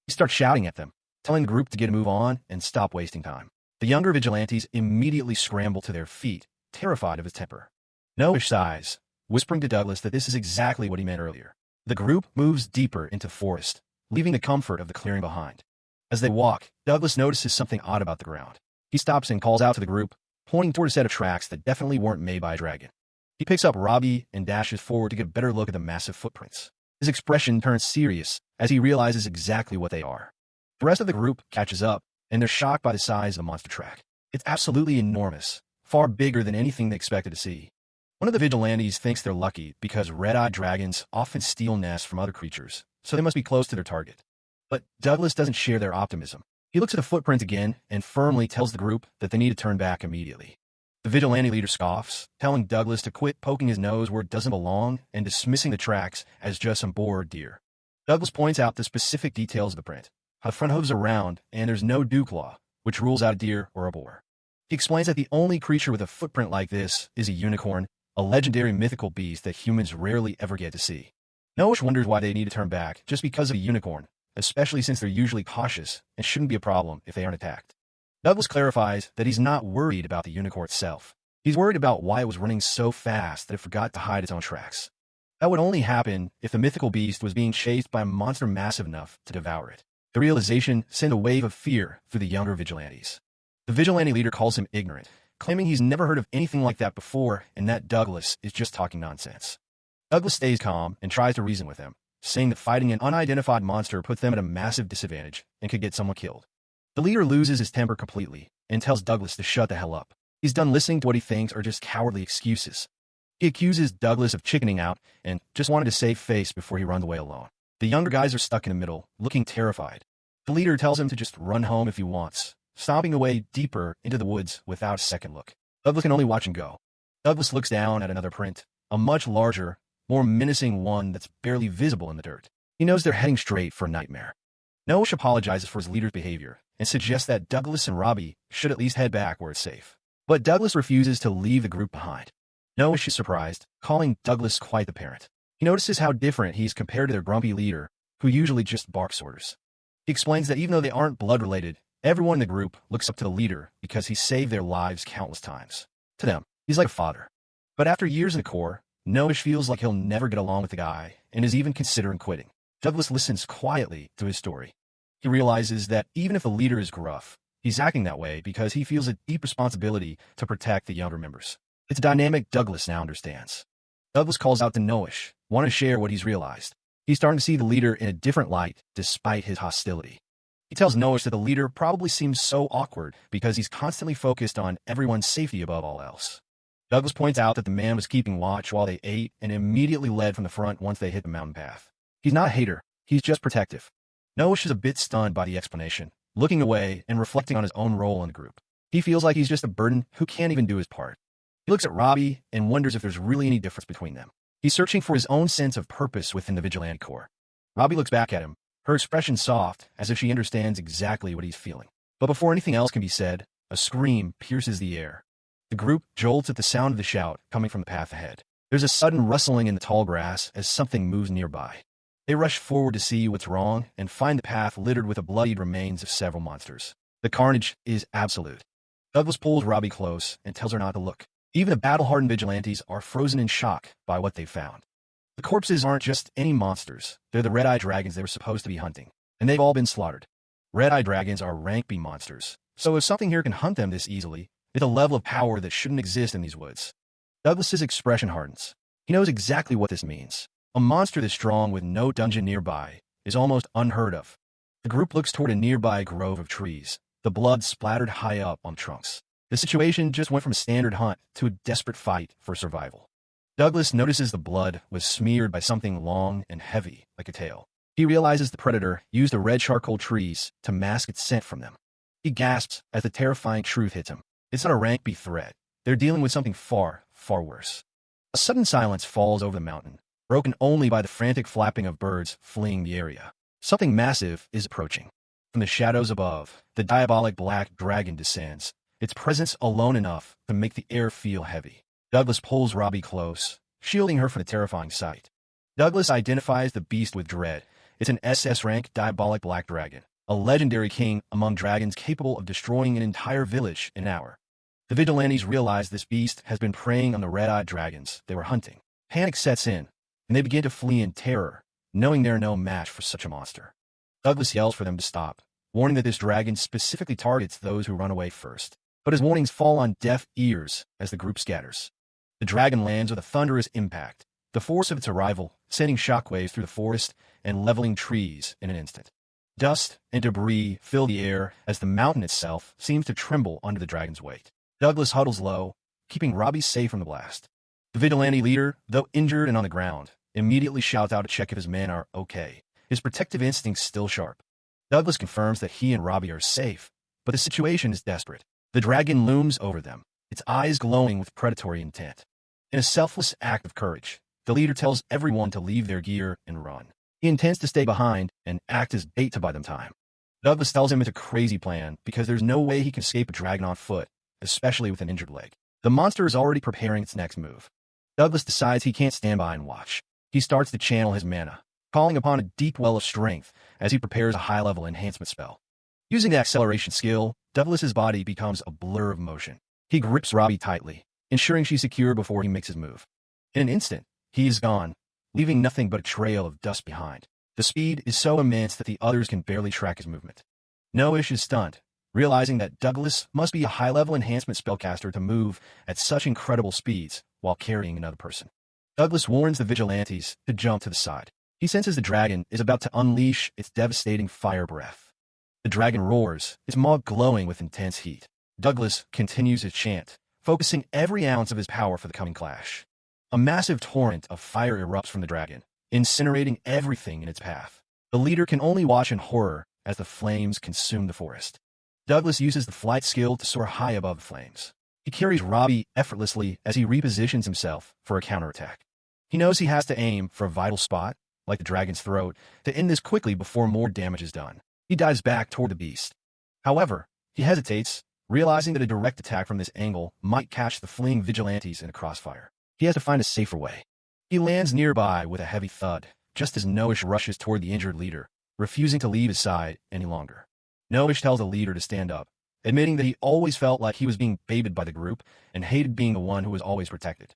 He starts shouting at them, telling the group to get a move on and stop wasting time. The younger vigilantes immediately scramble to their feet, terrified of his temper. Noish sighs, whispering to Douglas that this is exactly what he meant earlier. The group moves deeper into the forest, leaving the comfort of the clearing behind. As they walk, Douglas notices something odd about the ground. He stops and calls out to the group, pointing toward a set of tracks that definitely weren't made by a dragon. He picks up Robbie and dashes forward to get a better look at the massive footprints. His expression turns serious as he realizes exactly what they are. The rest of the group catches up, and they're shocked by the size of the monster track. It's absolutely enormous, far bigger than anything they expected to see. One of the vigilantes thinks they're lucky because red-eyed dragons often steal nests from other creatures, so they must be close to their target. But Douglas doesn't share their optimism. He looks at the footprint again and firmly tells the group that they need to turn back immediately. The vigilante leader scoffs, telling Douglas to quit poking his nose where it doesn't belong and dismissing the tracks as just some bored deer. Douglas points out the specific details of the print, how the front hooves are round and there's no dew claw, which rules out a deer or a boar. He explains that the only creature with a footprint like this is a unicorn, a legendary mythical beast that humans rarely ever get to see. Noish wonders why they need to turn back just because of a unicorn, especially since they're usually cautious and shouldn't be a problem if they aren't attacked. Douglas clarifies that he's not worried about the unicorn itself. He's worried about why it was running so fast that it forgot to hide its own tracks. That would only happen if the mythical beast was being chased by a monster massive enough to devour it. The realization sent a wave of fear through the younger vigilantes. The vigilante leader calls him ignorant, claiming he's never heard of anything like that before and that Douglas is just talking nonsense. Douglas stays calm and tries to reason with him, saying that fighting an unidentified monster puts them at a massive disadvantage and could get someone killed. The leader loses his temper completely and tells Douglas to shut the hell up. He's done listening to what he thinks are just cowardly excuses. He accuses Douglas of chickening out and just wanted to save face before he runs away alone. The younger guys are stuck in the middle, looking terrified. The leader tells him to just run home if he wants, stomping away deeper into the woods without a second look. Douglas can only watch and go. Douglas looks down at another print, a much larger, more menacing one that's barely visible in the dirt. He knows they're heading straight for a nightmare. Noish apologizes for his leader's behavior and suggests that Douglas and Robbie should at least head back where it's safe. But Douglas refuses to leave the group behind. Noish is surprised, calling Douglas quite the parent. He notices how different he's compared to their grumpy leader, who usually just barks orders. He explains that even though they aren't blood-related, everyone in the group looks up to the leader because he saved their lives countless times. To them, he's like a father. But after years in the Corps, Noish feels like he'll never get along with the guy and is even considering quitting. Douglas listens quietly to his story. He realizes that even if the leader is gruff, he's acting that way because he feels a deep responsibility to protect the younger members. It's a dynamic Douglas now understands. Douglas calls out to Noish, wanting to share what he's realized. He's starting to see the leader in a different light, despite his hostility. He tells Noah that the leader probably seems so awkward because he's constantly focused on everyone's safety above all else. Douglas points out that the man was keeping watch while they ate and immediately led from the front once they hit the mountain path. He's not a hater, he's just protective. Noah is a bit stunned by the explanation, looking away and reflecting on his own role in the group. He feels like he's just a burden who can't even do his part. He looks at Robbie and wonders if there's really any difference between them. He's searching for his own sense of purpose within the vigilante corps. Robbie looks back at him, her expression soft, as if she understands exactly what he's feeling. But before anything else can be said, a scream pierces the air. The group jolts at the sound of the shout coming from the path ahead. There's a sudden rustling in the tall grass as something moves nearby. They rush forward to see what's wrong and find the path littered with the bloodied remains of several monsters. The carnage is absolute. Douglas pulls Robbie close and tells her not to look. Even the battle-hardened vigilantes are frozen in shock by what they've found. The corpses aren't just any monsters, they're the red-eye dragons they were supposed to be hunting, and they've all been slaughtered. Red-eye dragons are rank B monsters, so if something here can hunt them this easily, it's a level of power that shouldn't exist in these woods. Douglas's expression hardens. He knows exactly what this means. A monster this strong with no dungeon nearby is almost unheard of. The group looks toward a nearby grove of trees, the blood splattered high up on the trunks. The situation just went from a standard hunt to a desperate fight for survival. Douglas notices the blood was smeared by something long and heavy, like a tail. He realizes the predator used the red charcoal trees to mask its scent from them. He gasps as the terrifying truth hits him. It's not a rank B threat. They're dealing with something far, far worse. A sudden silence falls over the mountain, broken only by the frantic flapping of birds fleeing the area. Something massive is approaching. From the shadows above, the diabolic black dragon descends, its presence alone enough to make the air feel heavy. Douglas pulls Robbie close, shielding her from the terrifying sight. Douglas identifies the beast with dread. It's an SS-rank diabolic black dragon, a legendary king among dragons capable of destroying an entire village in an hour. The vigilantes realize this beast has been preying on the red-eyed dragons they were hunting. Panic sets in, and they begin to flee in terror, knowing they're no match for such a monster. Douglas yells for them to stop, warning that this dragon specifically targets those who run away first. But his warnings fall on deaf ears as the group scatters. The dragon lands with a thunderous impact, the force of its arrival sending shockwaves through the forest and leveling trees in an instant. Dust and debris fill the air as the mountain itself seems to tremble under the dragon's weight. Douglas huddles low, keeping Robbie safe from the blast. The vigilante leader, though injured and on the ground, immediately shouts out to check if his men are okay, his protective instincts still sharp. Douglas confirms that he and Robbie are safe, but the situation is desperate. The dragon looms over them, its eyes glowing with predatory intent. In a selfless act of courage, the leader tells everyone to leave their gear and run. He intends to stay behind and act as bait to buy them time. Douglas tells him it's a crazy plan because there's no way he can escape a dragon on foot, especially with an injured leg. The monster is already preparing its next move. Douglas decides he can't stand by and watch. He starts to channel his mana, calling upon a deep well of strength as he prepares a high-level enhancement spell. Using the acceleration skill, Douglas's body becomes a blur of motion. He grips Robbie tightly, ensuring she's secure before he makes his move. In an instant, he is gone, leaving nothing but a trail of dust behind. The speed is so immense that the others can barely track his movement. Noish is stunned, realizing that Douglas must be a high-level enhancement spellcaster to move at such incredible speeds while carrying another person. Douglas warns the vigilantes to jump to the side. He senses the dragon is about to unleash its devastating fire breath. The dragon roars, its maw glowing with intense heat. Douglas continues his chant, focusing every ounce of his power for the coming clash. A massive torrent of fire erupts from the dragon, incinerating everything in its path. The leader can only watch in horror as the flames consume the forest. Douglas uses the flight skill to soar high above the flames. He carries Robbie effortlessly as he repositions himself for a counterattack. He knows he has to aim for a vital spot, like the dragon's throat, to end this quickly before more damage is done. He dives back toward the beast. However, he hesitates, realizing that a direct attack from this angle might catch the fleeing vigilantes in a crossfire. He has to find a safer way. He lands nearby with a heavy thud, just as Noish rushes toward the injured leader, refusing to leave his side any longer. Noish tells the leader to stand up, admitting that he always felt like he was being baited by the group and hated being the one who was always protected.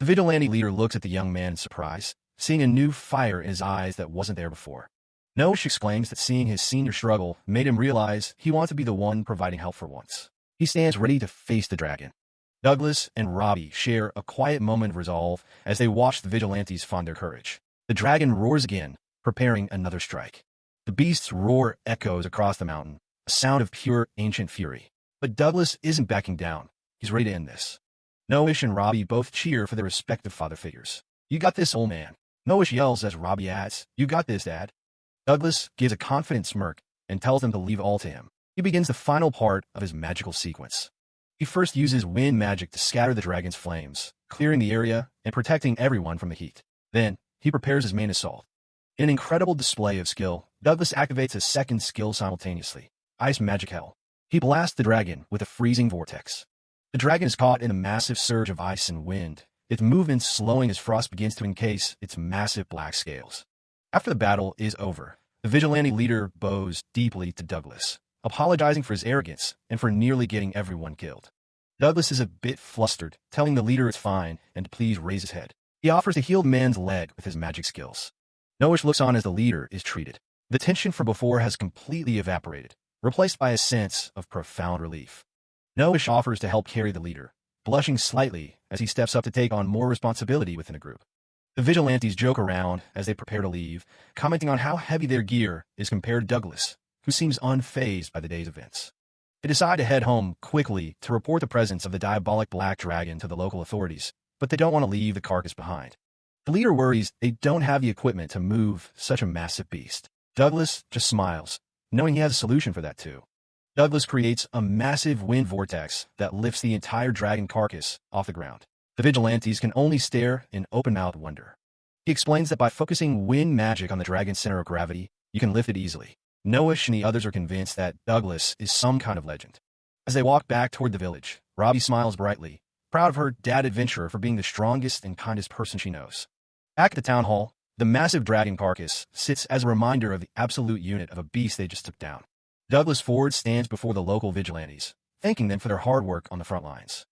The vigilante leader looks at the young man in surprise, seeing a new fire in his eyes that wasn't there before. Noish exclaims that seeing his senior struggle made him realize he wants to be the one providing help for once. He stands ready to face the dragon. Douglas and Robbie share a quiet moment of resolve as they watch the vigilantes find their courage. The dragon roars again, preparing another strike. The beast's roar echoes across the mountain, a sound of pure ancient fury. But Douglas isn't backing down. He's ready to end this. Noish and Robbie both cheer for their respective father figures. "You got this, old man." Noish yells as Robbie adds, "You got this, Dad." Douglas gives a confident smirk and tells them to leave all to him. He begins the final part of his magical sequence. He first uses wind magic to scatter the dragon's flames, clearing the area and protecting everyone from the heat. Then, he prepares his main assault. In an incredible display of skill, Douglas activates a second skill simultaneously, Ice Magic Hell. He blasts the dragon with a freezing vortex. The dragon is caught in a massive surge of ice and wind, its movements slowing as frost begins to encase its massive black scales. After the battle is over, the vigilante leader bows deeply to Douglas, apologizing for his arrogance and for nearly getting everyone killed. Douglas is a bit flustered, telling the leader it's fine and to please raise his head. He offers to heal the man's leg with his magic skills. Noish looks on as the leader is treated. The tension from before has completely evaporated, replaced by a sense of profound relief. Noish offers to help carry the leader, blushing slightly as he steps up to take on more responsibility within the group. The vigilantes joke around as they prepare to leave, commenting on how heavy their gear is compared to Douglas, who seems unfazed by the day's events. They decide to head home quickly to report the presence of the diabolic black dragon to the local authorities, but they don't want to leave the carcass behind. The leader worries they don't have the equipment to move such a massive beast. Douglas just smiles, knowing he has a solution for that too. Douglas creates a massive wind vortex that lifts the entire dragon carcass off the ground. The vigilantes can only stare in open-mouthed wonder. He explains that by focusing wind magic on the dragon's center of gravity, you can lift it easily. Noish and the others are convinced that Douglas is some kind of legend. As they walk back toward the village, Robbie smiles brightly, proud of her dad adventurer for being the strongest and kindest person she knows. Back at the town hall, the massive dragon carcass sits as a reminder of the absolute unit of a beast they just took down. Douglas Ford stands before the local vigilantes, thanking them for their hard work on the front lines.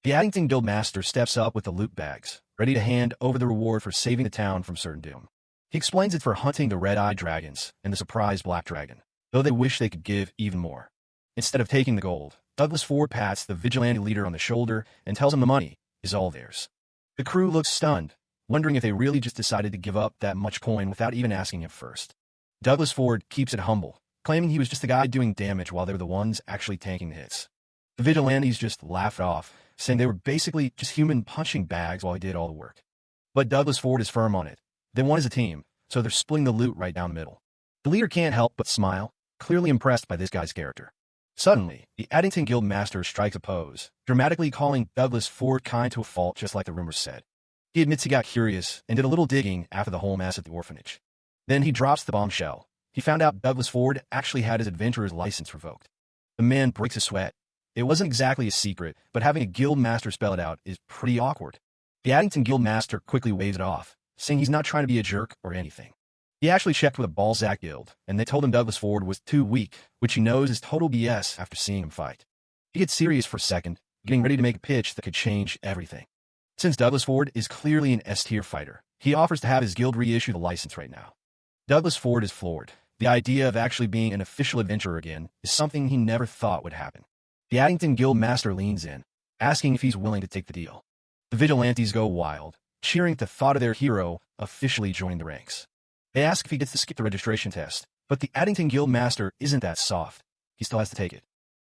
The Addington Guildmaster steps up with the loot bags, ready to hand over the reward for saving the town from certain doom. He explains it's for hunting the red-eyed dragons and the surprise black dragon, though they wish they could give even more. Instead of taking the gold, Douglas Ford pats the vigilante leader on the shoulder and tells him the money is all theirs. The crew looks stunned, wondering if they really just decided to give up that much coin without even asking him first. Douglas Ford keeps it humble, claiming he was just the guy doing damage while they were the ones actually tanking the hits. The vigilantes just laughed off, saying they were basically just human punching bags while he did all the work. But Douglas Ford is firm on it. They won as a team, so they're splitting the loot right down the middle. The leader can't help but smile, clearly impressed by this guy's character. Suddenly, the Addington Guild Master strikes a pose, dramatically calling Douglas Ford kind to a fault just like the rumors said. He admits he got curious and did a little digging after the whole mess at the orphanage. Then he drops the bombshell. He found out Douglas Ford actually had his adventurer's license revoked. The man breaks a sweat. It wasn't exactly a secret, but having a guild master spell it out is pretty awkward. The Addington Guild Master quickly waves it off, saying he's not trying to be a jerk or anything. He actually checked with a Balzac guild, and they told him Douglas Ford was too weak, which he knows is total BS after seeing him fight. He gets serious for a second, getting ready to make a pitch that could change everything. Since Douglas Ford is clearly an S-tier fighter, he offers to have his guild reissue the license right now. Douglas Ford is floored. The idea of actually being an official adventurer again is something he never thought would happen. The Addington Guild Master leans in, asking if he's willing to take the deal. The vigilantes go wild, cheering at the thought of their hero officially joining the ranks. They ask if he gets to skip the registration test, but the Addington Guild Master isn't that soft. He still has to take it.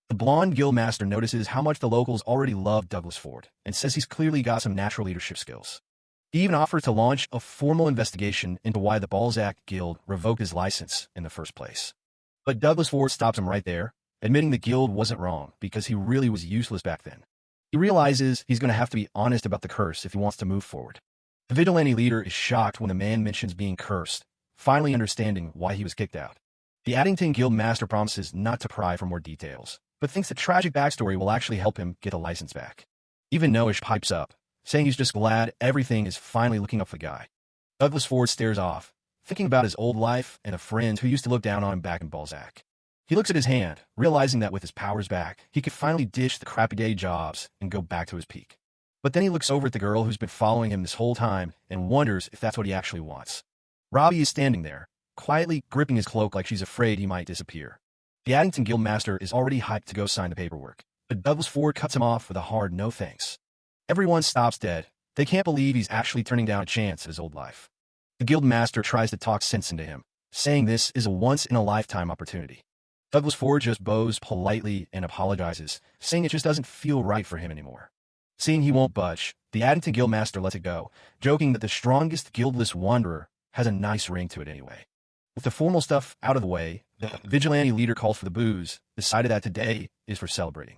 The blonde Guild Master notices how much the locals already love Douglas Ford and says he's clearly got some natural leadership skills. He even offers to launch a formal investigation into why the Balzac Guild revoked his license in the first place. But Douglas Ford stops him right there, admitting the guild wasn't wrong because he really was useless back then. He realizes he's going to have to be honest about the curse if he wants to move forward. The vigilante leader is shocked when the man mentions being cursed, finally understanding why he was kicked out. The Addington Guild Master promises not to pry for more details, but thinks the tragic backstory will actually help him get the license back. Even Noish pipes up, saying he's just glad everything is finally looking up for the guy. Douglas Ford stares off, thinking about his old life and a friend who used to look down on him back in Balzac. He looks at his hand, realizing that with his powers back, he could finally ditch the crappy day jobs and go back to his peak. But then he looks over at the girl who's been following him this whole time and wonders if that's what he actually wants. Robbie is standing there, quietly gripping his cloak like she's afraid he might disappear. The Addington Guild Master is already hyped to go sign the paperwork, but Douglas Ford cuts him off with a hard no thanks. Everyone stops dead. They can't believe he's actually turning down a chance at his old life. The guild master tries to talk sense into him, saying this is a once-in-a-lifetime opportunity. Douglas Ford just bows politely and apologizes, saying it just doesn't feel right for him anymore. Seeing he won't budge, the Addington Guildmaster lets it go, joking that the strongest guildless wanderer has a nice ring to it anyway. With the formal stuff out of the way, the vigilante leader calls for the booze, decided that today is for celebrating.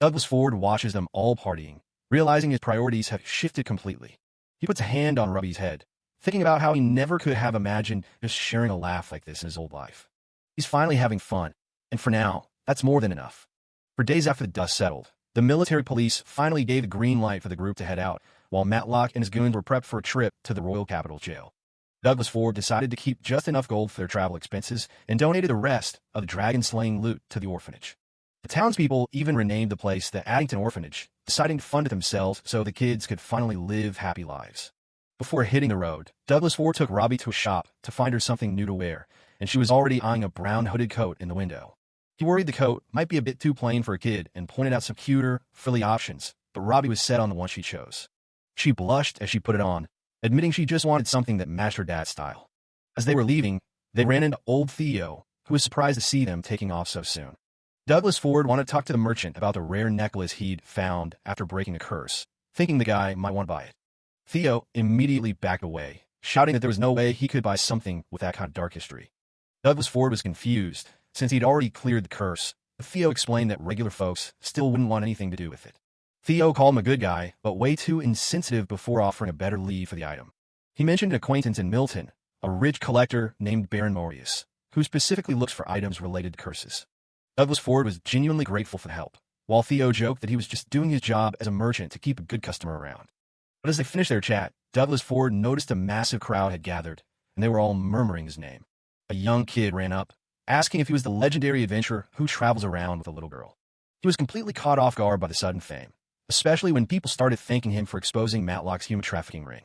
Douglas Ford watches them all partying, realizing his priorities have shifted completely. He puts a hand on Robbie's head, thinking about how he never could have imagined just sharing a laugh like this in his old life. He's finally having fun, and for now, that's more than enough. For days after the dust settled, the military police finally gave the green light for the group to head out, while Matlock and his goons were prepped for a trip to the Royal Capital Jail. Douglas Ford decided to keep just enough gold for their travel expenses and donated the rest of the dragon-slaying loot to the orphanage. The townspeople even renamed the place the Addington Orphanage, deciding to fund it themselves so the kids could finally live happy lives. Before hitting the road, Douglas Ford took Robbie to a shop to find her something new to wear, and she was already eyeing a brown hooded coat in the window. He worried the coat might be a bit too plain for a kid and pointed out some cuter, frilly options, but Robbie was set on the one she chose. She blushed as she put it on, admitting she just wanted something that matched her dad's style. As they were leaving, they ran into old Theo, who was surprised to see them taking off so soon. Douglas Ford wanted to talk to the merchant about the rare necklace he'd found after breaking a curse, thinking the guy might want to buy it. Theo immediately backed away, shouting that there was no way he could buy something with that kind of dark history. Douglas Ford was confused, since he'd already cleared the curse, but Theo explained that regular folks still wouldn't want anything to do with it. Theo called him a good guy, but way too insensitive before offering a better lead for the item. He mentioned an acquaintance in Milton, a rich collector named Baron Morius, who specifically looks for items related to curses. Douglas Ford was genuinely grateful for the help, while Theo joked that he was just doing his job as a merchant to keep a good customer around. But as they finished their chat, Douglas Ford noticed a massive crowd had gathered, and they were all murmuring his name. A young kid ran up, asking if he was the legendary adventurer who travels around with a little girl. He was completely caught off guard by the sudden fame, especially when people started thanking him for exposing Matlock's human trafficking ring.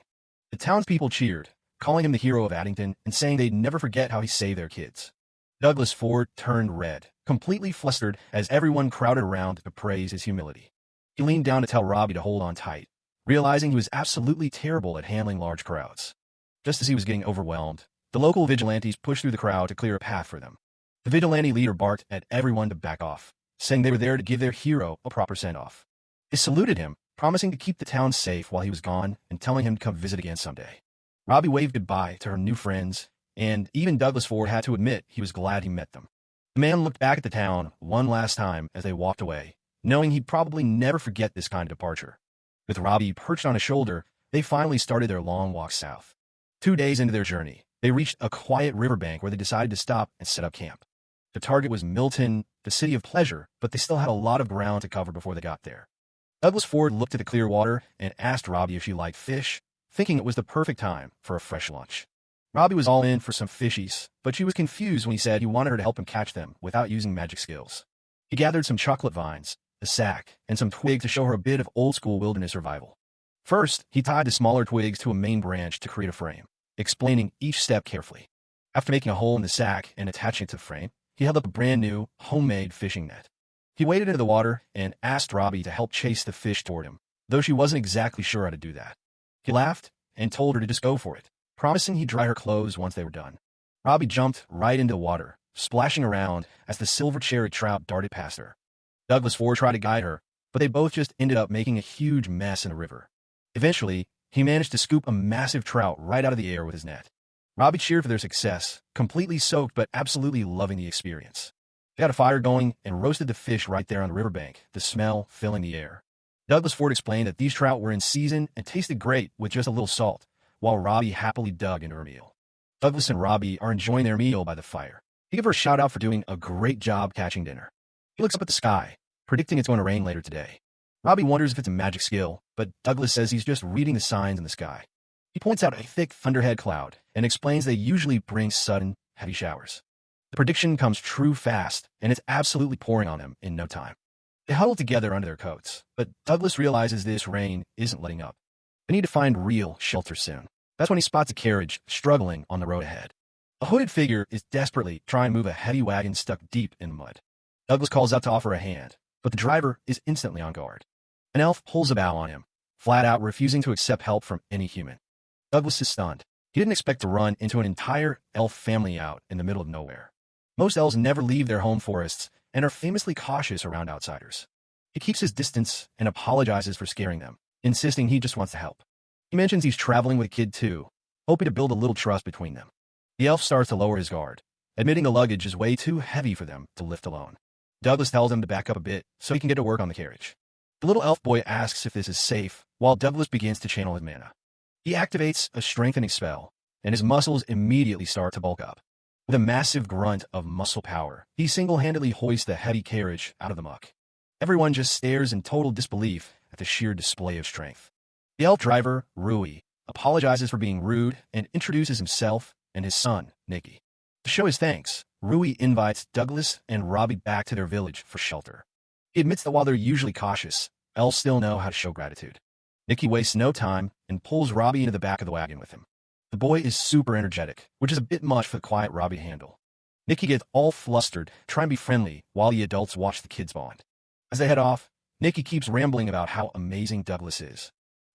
The townspeople cheered, calling him the hero of Addington and saying they'd never forget how he saved their kids. Douglas Ford turned red, completely flustered as everyone crowded around to praise his humility. He leaned down to tell Robbie to hold on tight, realizing he was absolutely terrible at handling large crowds. Just as he was getting overwhelmed, the local vigilantes pushed through the crowd to clear a path for them. The vigilante leader barked at everyone to back off, saying they were there to give their hero a proper send-off. They saluted him, promising to keep the town safe while he was gone and telling him to come visit again someday. Robbie waved goodbye to her new friends, and even Douglas Ford had to admit he was glad he met them. The man looked back at the town one last time as they walked away, knowing he'd probably never forget this kind of departure. With Robbie perched on his shoulder, they finally started their long walk south. 2 days into their journey, they reached a quiet riverbank where they decided to stop and set up camp. The target was Milton, the city of pleasure, but they still had a lot of ground to cover before they got there. Douglas Ford looked at the clear water and asked Robbie if she liked fish, thinking it was the perfect time for a fresh lunch. Robbie was all in for some fishies, but she was confused when he said he wanted her to help him catch them without using magic skills. He gathered some chocolate vines, a sack, and some twigs to show her a bit of old-school wilderness survival. First, he tied the smaller twigs to a main branch to create a frame, explaining each step carefully. After making a hole in the sack and attaching it to the frame, he held up a brand-new, homemade fishing net. He waded into the water and asked Robbie to help chase the fish toward him, though she wasn't exactly sure how to do that. He laughed and told her to just go for it, promising he'd dry her clothes once they were done. Robbie jumped right into the water, splashing around as the silver-cherry trout darted past her. Douglas Ford tried to guide her, but they both just ended up making a huge mess in the river. Eventually, he managed to scoop a massive trout right out of the air with his net. Robbie cheered for their success, completely soaked but absolutely loving the experience. They got a fire going and roasted the fish right there on the riverbank, the smell filling the air. Douglas Ford explained that these trout were in season and tasted great with just a little salt, while Robbie happily dug into her meal. Douglas and Robbie are enjoying their meal by the fire. He gave her a shout-out for doing a great job catching dinner. He looks up at the sky, predicting it's going to rain later today. Robbie wonders if it's a magic skill, but Douglas says he's just reading the signs in the sky. He points out a thick thunderhead cloud and explains they usually bring sudden, heavy showers. The prediction comes true fast, and it's absolutely pouring on them in no time. They huddle together under their coats, but Douglas realizes this rain isn't letting up. They need to find real shelter soon. That's when he spots a carriage struggling on the road ahead. A hooded figure is desperately trying to move a heavy wagon stuck deep in the mud. Douglas calls out to offer a hand, but the driver is instantly on guard. An elf pulls a bow on him, flat out refusing to accept help from any human. Douglas is stunned. He didn't expect to run into an entire elf family out in the middle of nowhere. Most elves never leave their home forests and are famously cautious around outsiders. He keeps his distance and apologizes for scaring them, insisting he just wants to help. He mentions he's traveling with a kid too, hoping to build a little trust between them. The elf starts to lower his guard, admitting the luggage is way too heavy for them to lift alone. Douglas tells him to back up a bit so he can get to work on the carriage. The little elf boy asks if this is safe, while Douglas begins to channel his mana. He activates a strengthening spell, and his muscles immediately start to bulk up. With a massive grunt of muscle power, he single-handedly hoists the heavy carriage out of the muck. Everyone just stares in total disbelief at the sheer display of strength. The elf driver, Rui, apologizes for being rude and introduces himself and his son, Nikki. To show his thanks, Rui invites Douglas and Robbie back to their village for shelter. He admits that while they're usually cautious, elves still know how to show gratitude. Nikki wastes no time and pulls Robbie into the back of the wagon with him. The boy is super energetic, which is a bit much for the quiet Robbie to handle. Nikki gets all flustered, trying to be friendly, while the adults watch the kids bond. As they head off, Nikki keeps rambling about how amazing Douglas is.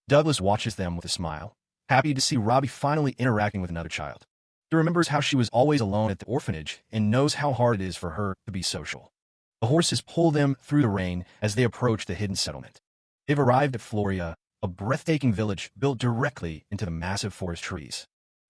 Douglas watches them with a smile, happy to see Robbie finally interacting with another child. He remembers how she was always alone at the orphanage and knows how hard it is for her to be social. The horses pull them through the rain as they approach the hidden settlement. They've arrived at Floria, a breathtaking village built directly into the massive forest trees.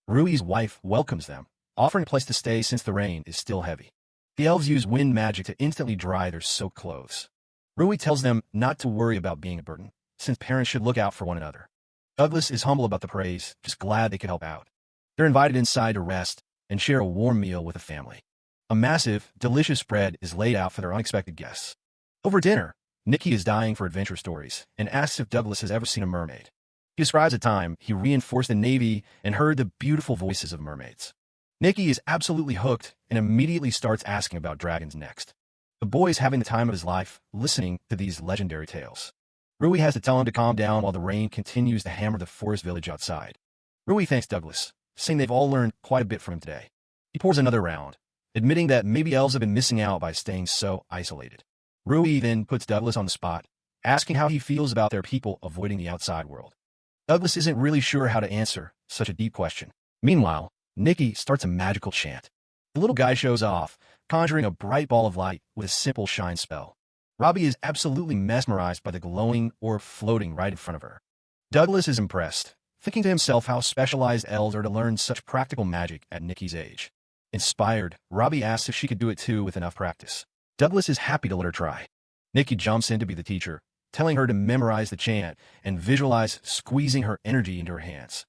Rui's wife welcomes them, offering a place to stay since the rain is still heavy. The elves use wind magic to instantly dry their soaked clothes. Rui tells them not to worry about being a burden, since parents should look out for one another. Douglas is humble about the praise, just glad they could help out. They're invited inside to rest and share a warm meal with the family. A massive, delicious spread is laid out for their unexpected guests. Over dinner, Nikki is dying for adventure stories and asks if Douglas has ever seen a mermaid. He describes a time he reinforced the Navy and heard the beautiful voices of mermaids. Nikki is absolutely hooked and immediately starts asking about dragons next. The boy is having the time of his life listening to these legendary tales. Rui has to tell him to calm down while the rain continues to hammer the forest village outside. Rui thanks Douglas, saying they've all learned quite a bit from him today. He pours another round, admitting that maybe elves have been missing out by staying so isolated. Rui then puts Douglas on the spot, asking how he feels about their people avoiding the outside world. Douglas isn't really sure how to answer such a deep question. Meanwhile, Nikki starts a magical chant. The little guy shows off, conjuring a bright ball of light with a simple shine spell. Robbie is absolutely mesmerized by the glowing orb floating right in front of her. Douglas is impressed, thinking to himself how specialized elves are to learn such practical magic at Nikki's age. Inspired, Robbie asks if she could do it too with enough practice. Douglas is happy to let her try. Nikki jumps in to be the teacher, telling her to memorize the chant and visualize squeezing her energy into her hands.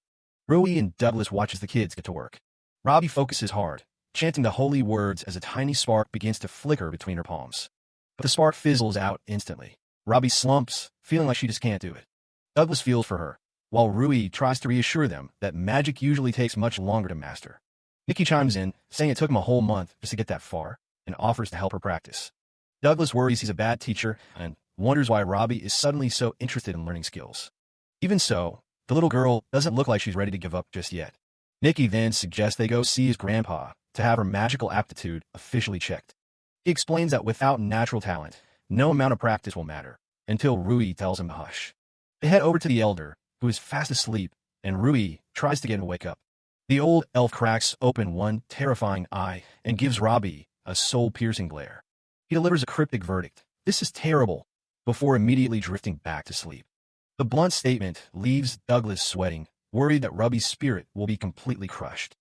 Rui and Douglas watch as the kids get to work. Robbie focuses hard, chanting the holy words as a tiny spark begins to flicker between her palms. But the spark fizzles out instantly. Robbie slumps, feeling like she just can't do it. Douglas feels for her, while Rui tries to reassure them that magic usually takes much longer to master. Nikki chimes in, saying it took him a whole month just to get that far, and offers to help her practice. Douglas worries he's a bad teacher and wonders why Robbie is suddenly so interested in learning skills. Even so, the little girl doesn't look like she's ready to give up just yet. Nikki then suggests they go see his grandpa to have her magical aptitude officially checked. He explains that without natural talent, no amount of practice will matter, until Rui tells him to hush. They head over to the elder, who is fast asleep, and Rui tries to get him to wake up. The old elf cracks open one terrifying eye and gives Robbie a soul-piercing glare. He delivers a cryptic verdict, "This is terrible," before immediately drifting back to sleep. The blunt statement leaves Douglas sweating, worried that Robbie's spirit will be completely crushed.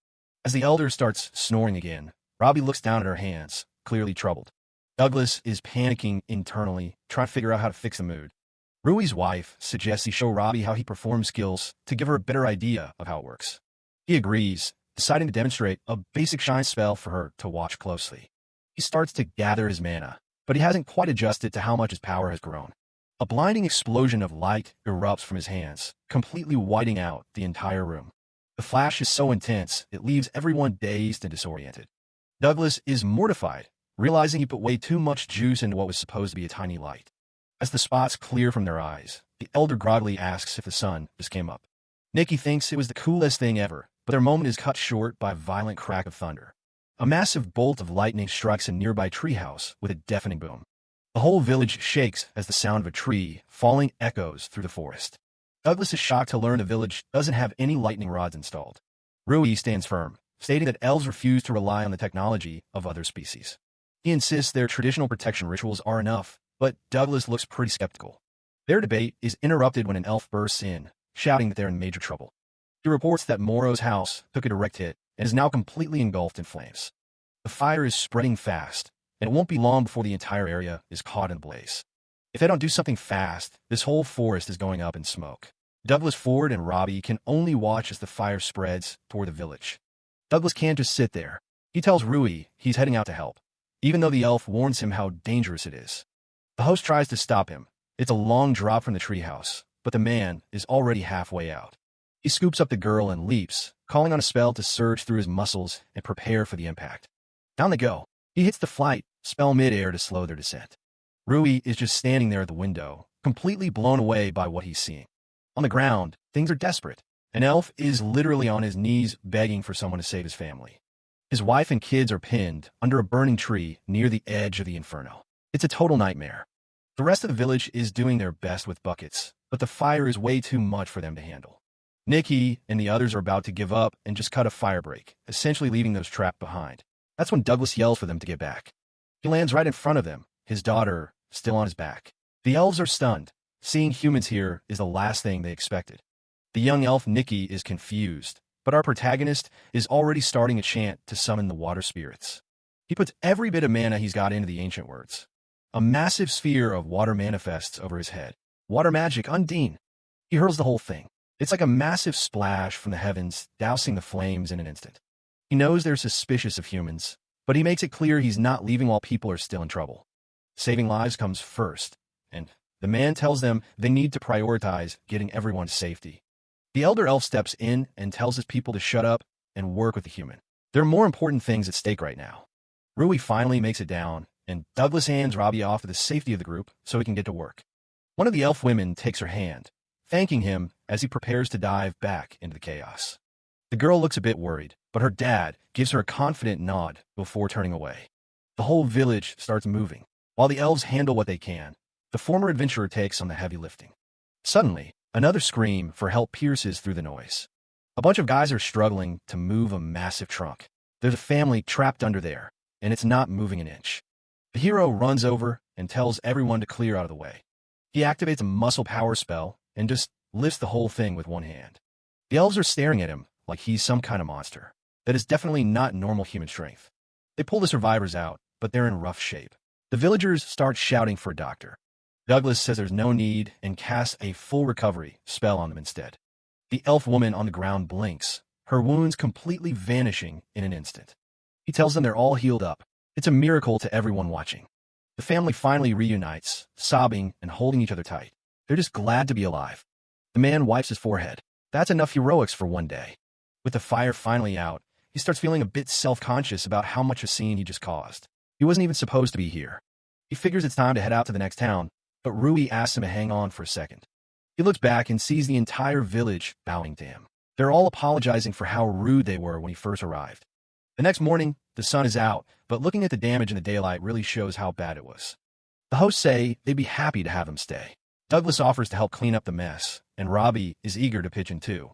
As the elder starts snoring again, Robbie looks down at her hands, clearly troubled. Douglas is panicking internally, trying to figure out how to fix the mood. Rui's wife suggests he show Robbie how he performs skills to give her a better idea of how it works. He agrees, deciding to demonstrate a basic shine spell for her to watch closely. He starts to gather his mana, but he hasn't quite adjusted to how much his power has grown. A blinding explosion of light erupts from his hands, completely whiting out the entire room. The flash is so intense, it leaves everyone dazed and disoriented. Douglas is mortified, realizing he put way too much juice into what was supposed to be a tiny light. As the spots clear from their eyes, the elder groggily asks if the sun just came up. Nikki thinks it was the coolest thing ever, but their moment is cut short by a violent crack of thunder. A massive bolt of lightning strikes a nearby treehouse with a deafening boom. The whole village shakes as the sound of a tree falling echoes through the forest. Douglas is shocked to learn the village doesn't have any lightning rods installed. Rui stands firm, stating that elves refuse to rely on the technology of other species. He insists their traditional protection rituals are enough, but Douglas looks pretty skeptical. Their debate is interrupted when an elf bursts in, shouting that they're in major trouble. He reports that Moro's house took a direct hit and is now completely engulfed in flames. The fire is spreading fast, and it won't be long before the entire area is caught in a blaze. If they don't do something fast, this whole forest is going up in smoke. Douglas, Ford, and Robbie can only watch as the fire spreads toward the village. Douglas can't just sit there. He tells Rui he's heading out to help, even though the elf warns him how dangerous it is. The host tries to stop him. It's a long drop from the treehouse, but the man is already halfway out. He scoops up the girl and leaps, calling on a spell to surge through his muscles and prepare for the impact. Down they go. He hits the flight spell mid-air to slow their descent. Rui is just standing there at the window, completely blown away by what he's seeing. On the ground, things are desperate. An elf is literally on his knees begging for someone to save his family. His wife and kids are pinned under a burning tree near the edge of the inferno. It's a total nightmare. The rest of the village is doing their best with buckets, but the fire is way too much for them to handle. Nikki and the others are about to give up and just cut a fire break, essentially leaving those trapped behind. That's when Douglas yells for them to get back. He lands right in front of them, his daughter still on his back. The elves are stunned. Seeing humans here is the last thing they expected. The young elf Nikki is confused, but our protagonist is already starting a chant to summon the water spirits. He puts every bit of mana he's got into the ancient words. A massive sphere of water manifests over his head. Water magic, Undine. He hurls the whole thing. It's like a massive splash from the heavens, dousing the flames in an instant. He knows they're suspicious of humans, but he makes it clear he's not leaving while people are still in trouble. Saving lives comes first, and the man tells them they need to prioritize getting everyone to safety. The elder elf steps in and tells his people to shut up and work with the human. There are more important things at stake right now. Rui finally makes it down, and Douglas hands Robbie off to the safety of the group so he can get to work. One of the elf women takes her hand, thanking him as he prepares to dive back into the chaos. The girl looks a bit worried, but her dad gives her a confident nod before turning away. The whole village starts moving. While the elves handle what they can, the former adventurer takes on the heavy lifting. Suddenly, another scream for help pierces through the noise. A bunch of guys are struggling to move a massive trunk. There's a family trapped under there, and it's not moving an inch. The hero runs over and tells everyone to clear out of the way. He activates a muscle power spell and just lifts the whole thing with one hand. The elves are staring at him like he's some kind of monster. That is definitely not normal human strength. They pull the survivors out, but they're in rough shape. The villagers start shouting for a doctor. Douglas says there's no need and casts a full recovery spell on them instead. The elf woman on the ground blinks, her wounds completely vanishing in an instant. He tells them they're all healed up. It's a miracle to everyone watching. The family finally reunites, sobbing and holding each other tight. They're just glad to be alive. The man wipes his forehead. That's enough heroics for one day. With the fire finally out, he starts feeling a bit self-conscious about how much a scene he just caused. He wasn't even supposed to be here. He figures it's time to head out to the next town, but Rui asks him to hang on for a second. He looks back and sees the entire village bowing to him. They're all apologizing for how rude they were when he first arrived. The next morning, the sun is out, but looking at the damage in the daylight really shows how bad it was. The hosts say they'd be happy to have him stay. Douglas offers to help clean up the mess, and Robbie is eager to pitch in too.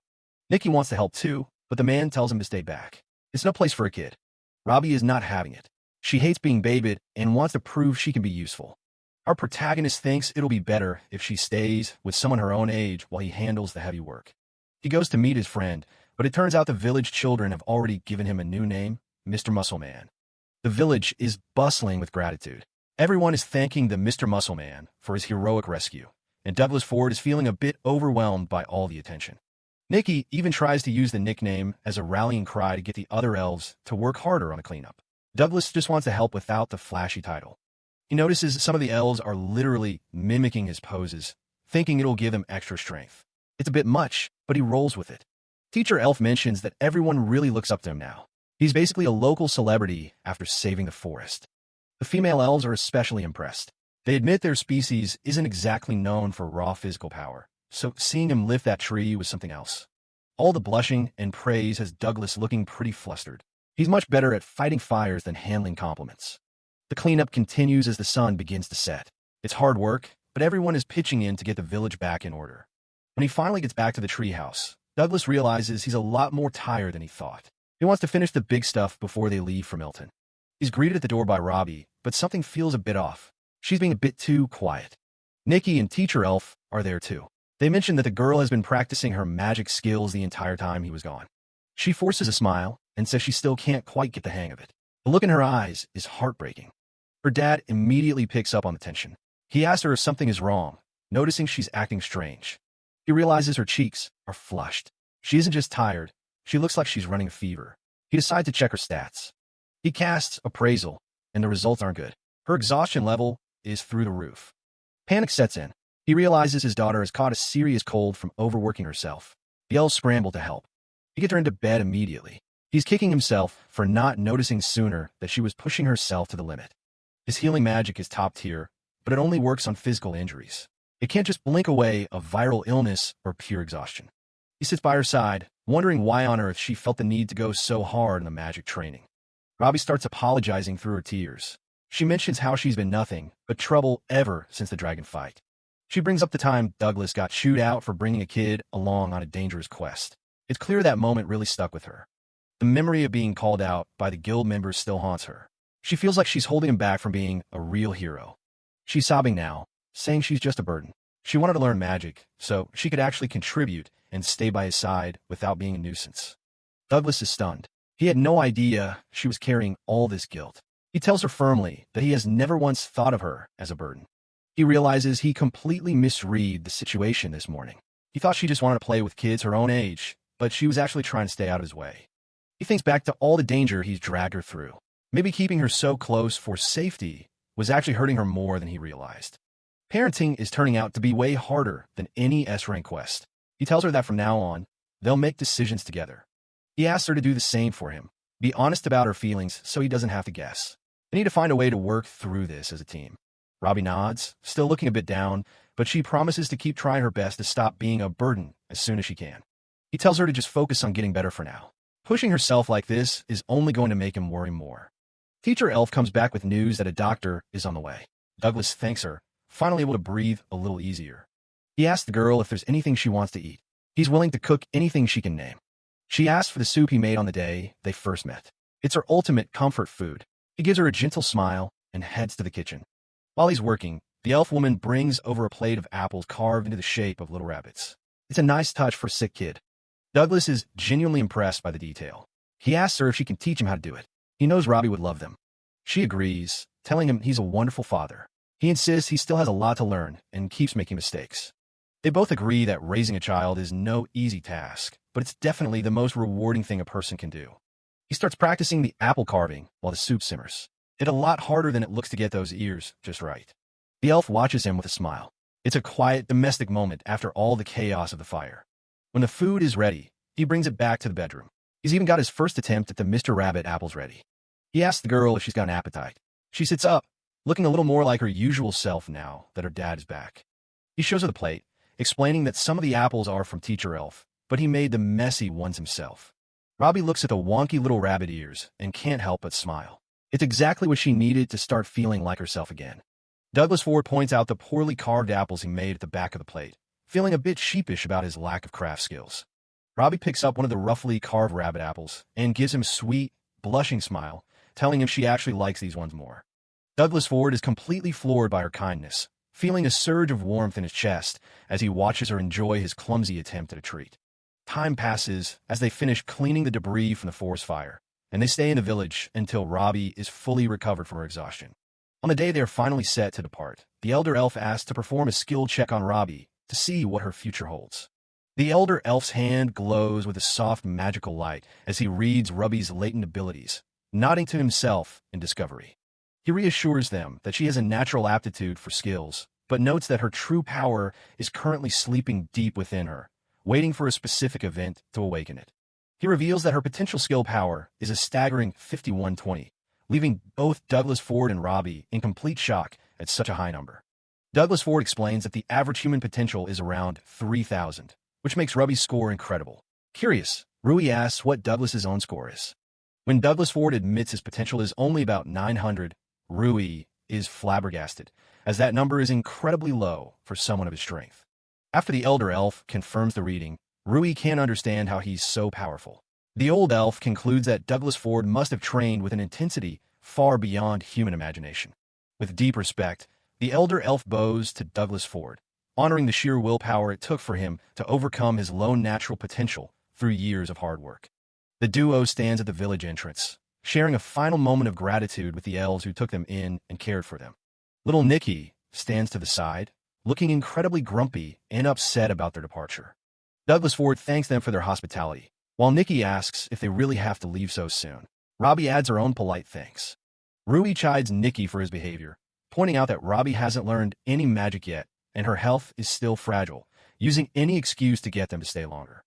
Nikki wants to help too, but the man tells him to stay back. It's no place for a kid. Robbie is not having it. She hates being babied and wants to prove she can be useful. Our protagonist thinks it'll be better if she stays with someone her own age while he handles the heavy work. He goes to meet his friend, but it turns out the village children have already given him a new name, Mr. Muscleman. The village is bustling with gratitude. Everyone is thanking the Mr. Muscleman for his heroic rescue, and Douglas Ford is feeling a bit overwhelmed by all the attention. Nikki even tries to use the nickname as a rallying cry to get the other elves to work harder on the cleanup. Douglas just wants to help without the flashy title. He notices some of the elves are literally mimicking his poses, thinking it'll give them extra strength. It's a bit much, but he rolls with it. Teacher Elf mentions that everyone really looks up to him now. He's basically a local celebrity after saving the forest. The female elves are especially impressed. They admit their species isn't exactly known for raw physical power, so seeing him lift that tree was something else. All the blushing and praise has Douglas looking pretty flustered. He's much better at fighting fires than handling compliments. The cleanup continues as the sun begins to set. It's hard work, but everyone is pitching in to get the village back in order. When he finally gets back to the treehouse, Douglas realizes he's a lot more tired than he thought. He wants to finish the big stuff before they leave for Milton. He's greeted at the door by Robbie, but something feels a bit off. She's being a bit too quiet. Nikki and Teacher Elf are there too. They mention that the girl has been practicing her magic skills the entire time he was gone. She forces a smile and says she still can't quite get the hang of it. The look in her eyes is heartbreaking. Her dad immediately picks up on the tension. He asks her if something is wrong, noticing she's acting strange. He realizes her cheeks are flushed. She isn't just tired, she looks like she's running a fever. He decides to check her stats. He casts Appraisal, and the results aren't good. Her exhaustion level is through the roof. Panic sets in. He realizes his daughter has caught a serious cold from overworking herself. The elves scramble to help. He gets her into bed immediately. He's kicking himself for not noticing sooner that she was pushing herself to the limit. His healing magic is top tier, but it only works on physical injuries. It can't just blink away a viral illness or pure exhaustion. He sits by her side, wondering why on earth she felt the need to go so hard in the magic training. Robbie starts apologizing through her tears. She mentions how she's been nothing but trouble ever since the dragon fight. She brings up the time Douglas got chewed out for bringing a kid along on a dangerous quest. It's clear that moment really stuck with her. The memory of being called out by the guild members still haunts her. She feels like she's holding him back from being a real hero. She's sobbing now, saying she's just a burden. She wanted to learn magic, so she could actually contribute and stay by his side without being a nuisance. Douglas is stunned. He had no idea she was carrying all this guilt. He tells her firmly that he has never once thought of her as a burden. He realizes he completely misread the situation this morning. He thought she just wanted to play with kids her own age, but she was actually trying to stay out of his way. He thinks back to all the danger he's dragged her through. Maybe keeping her so close for safety was actually hurting her more than he realized. Parenting is turning out to be way harder than any S-rank quest. He tells her that from now on, they'll make decisions together. He asks her to do the same for him, be honest about her feelings so he doesn't have to guess. They need to find a way to work through this as a team. Robbie nods, still looking a bit down, but she promises to keep trying her best to stop being a burden as soon as she can. He tells her to just focus on getting better for now. Pushing herself like this is only going to make him worry more. Teacher Elf comes back with news that a doctor is on the way. Douglas thanks her, finally able to breathe a little easier. He asks the girl if there's anything she wants to eat. He's willing to cook anything she can name. She asks for the soup he made on the day they first met. It's her ultimate comfort food. He gives her a gentle smile and heads to the kitchen. While he's working, the elf woman brings over a plate of apples carved into the shape of little rabbits. It's a nice touch for a sick kid. Douglas is genuinely impressed by the detail. He asks her if she can teach him how to do it. He knows Robbie would love them. She agrees, telling him he's a wonderful father. He insists he still has a lot to learn and keeps making mistakes. They both agree that raising a child is no easy task, but it's definitely the most rewarding thing a person can do. He starts practicing the apple carving while the soup simmers. It's a lot harder than it looks to get those ears just right. The elf watches him with a smile. It's a quiet, domestic moment after all the chaos of the fire. When the food is ready, he brings it back to the bedroom. He's even got his first attempt at the Mr. Rabbit apples ready. He asks the girl if she's got an appetite. She sits up, looking a little more like her usual self now that her dad is back. He shows her the plate, explaining that some of the apples are from Teacher Elf, but he made the messy ones himself. Robbie looks at the wonky little rabbit ears and can't help but smile. It's exactly what she needed to start feeling like herself again. Douglas Ford points out the poorly carved apples he made at the back of the plate, feeling a bit sheepish about his lack of craft skills. Robbie picks up one of the roughly carved rabbit apples and gives him a sweet, blushing smile, telling him she actually likes these ones more. Douglas Ford is completely floored by her kindness, feeling a surge of warmth in his chest as he watches her enjoy his clumsy attempt at a treat. Time passes as they finish cleaning the debris from the forest fire, and they stay in the village until Robbie is fully recovered from her exhaustion. On the day they are finally set to depart, the Elder Elf asks to perform a skill check on Robbie to see what her future holds. The Elder Elf's hand glows with a soft magical light as he reads Robbie's latent abilities, nodding to himself in discovery. He reassures them that she has a natural aptitude for skills, but notes that her true power is currently sleeping deep within her, waiting for a specific event to awaken it. He reveals that her potential skill power is a staggering 5120, leaving both Douglas Ford and Robbie in complete shock at such a high number. Douglas Ford explains that the average human potential is around 3,000, which makes Robbie's score incredible. Curious, Rui asks what Douglas's own score is. When Douglas Ford admits his potential is only about 900, Rui is flabbergasted, as that number is incredibly low for someone of his strength. After the Elder Elf confirms the reading, Rui can't understand how he's so powerful. The old elf concludes that Douglas Ford must have trained with an intensity far beyond human imagination. With deep respect, the elder elf bows to Douglas Ford, honoring the sheer willpower it took for him to overcome his lone natural potential through years of hard work. The duo stands at the village entrance, sharing a final moment of gratitude with the elves who took them in and cared for them. Little Nicky stands to the side, looking incredibly grumpy and upset about their departure. Douglas Ford thanks them for their hospitality, while Nicky asks if they really have to leave so soon. Robbie adds her own polite thanks. Rui chides Nicky for his behavior, pointing out that Robbie hasn't learned any magic yet, and her health is still fragile, using any excuse to get them to stay longer.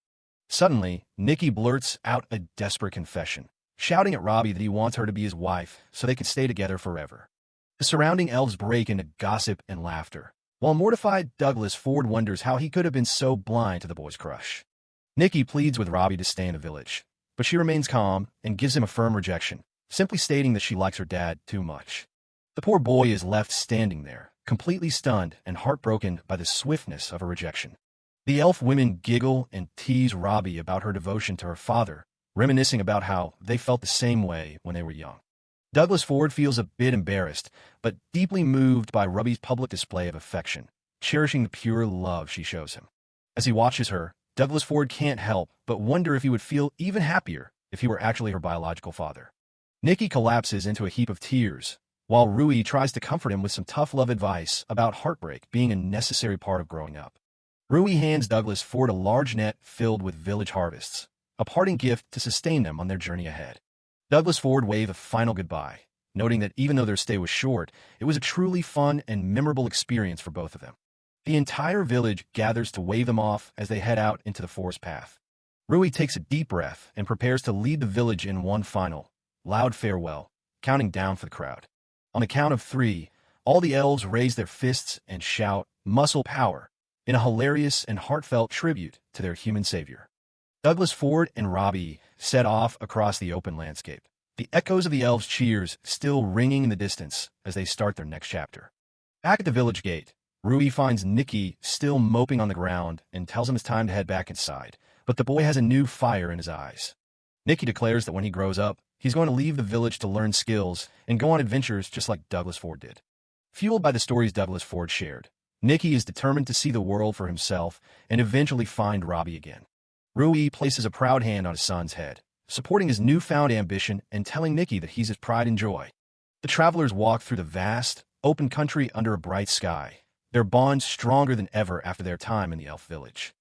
Suddenly, Nicky blurts out a desperate confession, shouting at Robbie that he wants her to be his wife so they can stay together forever. The surrounding elves break into gossip and laughter, while mortified Douglas Ford wonders how he could have been so blind to the boy's crush. Nicky pleads with Robbie to stay in the village, but she remains calm and gives him a firm rejection, simply stating that she likes her dad too much. The poor boy is left standing there, completely stunned and heartbroken by the swiftness of her rejection. The elf women giggle and tease Robbie about her devotion to her father, reminiscing about how they felt the same way when they were young. Douglas Ford feels a bit embarrassed, but deeply moved by Robbie's public display of affection, cherishing the pure love she shows him. As he watches her, Douglas Ford can't help but wonder if he would feel even happier if he were actually her biological father. Nicky collapses into a heap of tears, while Rui tries to comfort him with some tough love advice about heartbreak being a necessary part of growing up. Rui hands Douglas Ford a large net filled with village harvests, a parting gift to sustain them on their journey ahead. Douglas Ford waved a final goodbye, noting that even though their stay was short, it was a truly fun and memorable experience for both of them. The entire village gathers to wave them off as they head out into the forest path. Rui takes a deep breath and prepares to lead the village in one final, loud farewell, counting down for the crowd. On the count of 3, all the elves raise their fists and shout, "Muscle power," in a hilarious and heartfelt tribute to their human savior. Douglas Ford and Robbie set off across the open landscape, the echoes of the elves' cheers still ringing in the distance as they start their next chapter. Back at the village gate, Rui finds Nicky still moping on the ground and tells him it's time to head back inside, but the boy has a new fire in his eyes. Nicky declares that when he grows up, he's going to leave the village to learn skills and go on adventures just like Douglas Ford did. Fueled by the stories Douglas Ford shared, Nicky is determined to see the world for himself and eventually find Robbie again. Rui places a proud hand on his son's head, supporting his newfound ambition and telling Nicky that he's his pride and joy. The travelers walk through the vast, open country under a bright sky, their bond stronger than ever after their time in the elf village.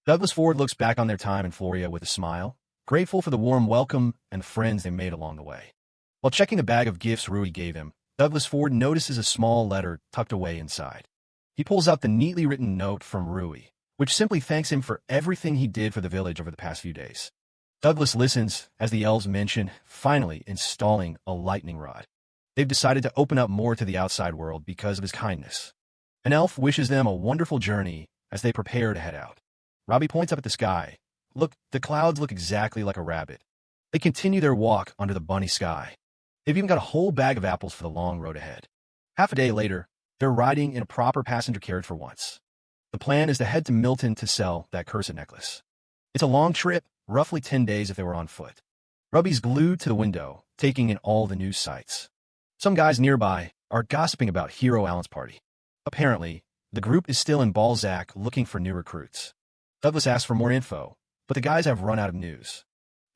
Douglas Ford looks back on their time in Floria with a smile, grateful for the warm welcome and the friends they made along the way. While checking the bag of gifts Rui gave him, Douglas Ford notices a small letter tucked away inside. He pulls out the neatly written note from Rui, which simply thanks him for everything he did for the village over the past few days. Douglas listens as the elves mention finally installing a lightning rod. They've decided to open up more to the outside world because of his kindness. An elf wishes them a wonderful journey as they prepare to head out. Robbie points up at the sky. Look, the clouds look exactly like a rabbit. They continue their walk under the bunny sky. They've even got a whole bag of apples for the long road ahead. Half a day later, they're riding in a proper passenger carriage for once. The plan is to head to Milton to sell that cursed necklace. It's a long trip, roughly 10 days if they were on foot. Robbie's glued to the window, taking in all the news sites. Some guys nearby are gossiping about Hero Allen's party. Apparently, the group is still in Balzac looking for new recruits. Douglas asks for more info, but the guys have run out of news.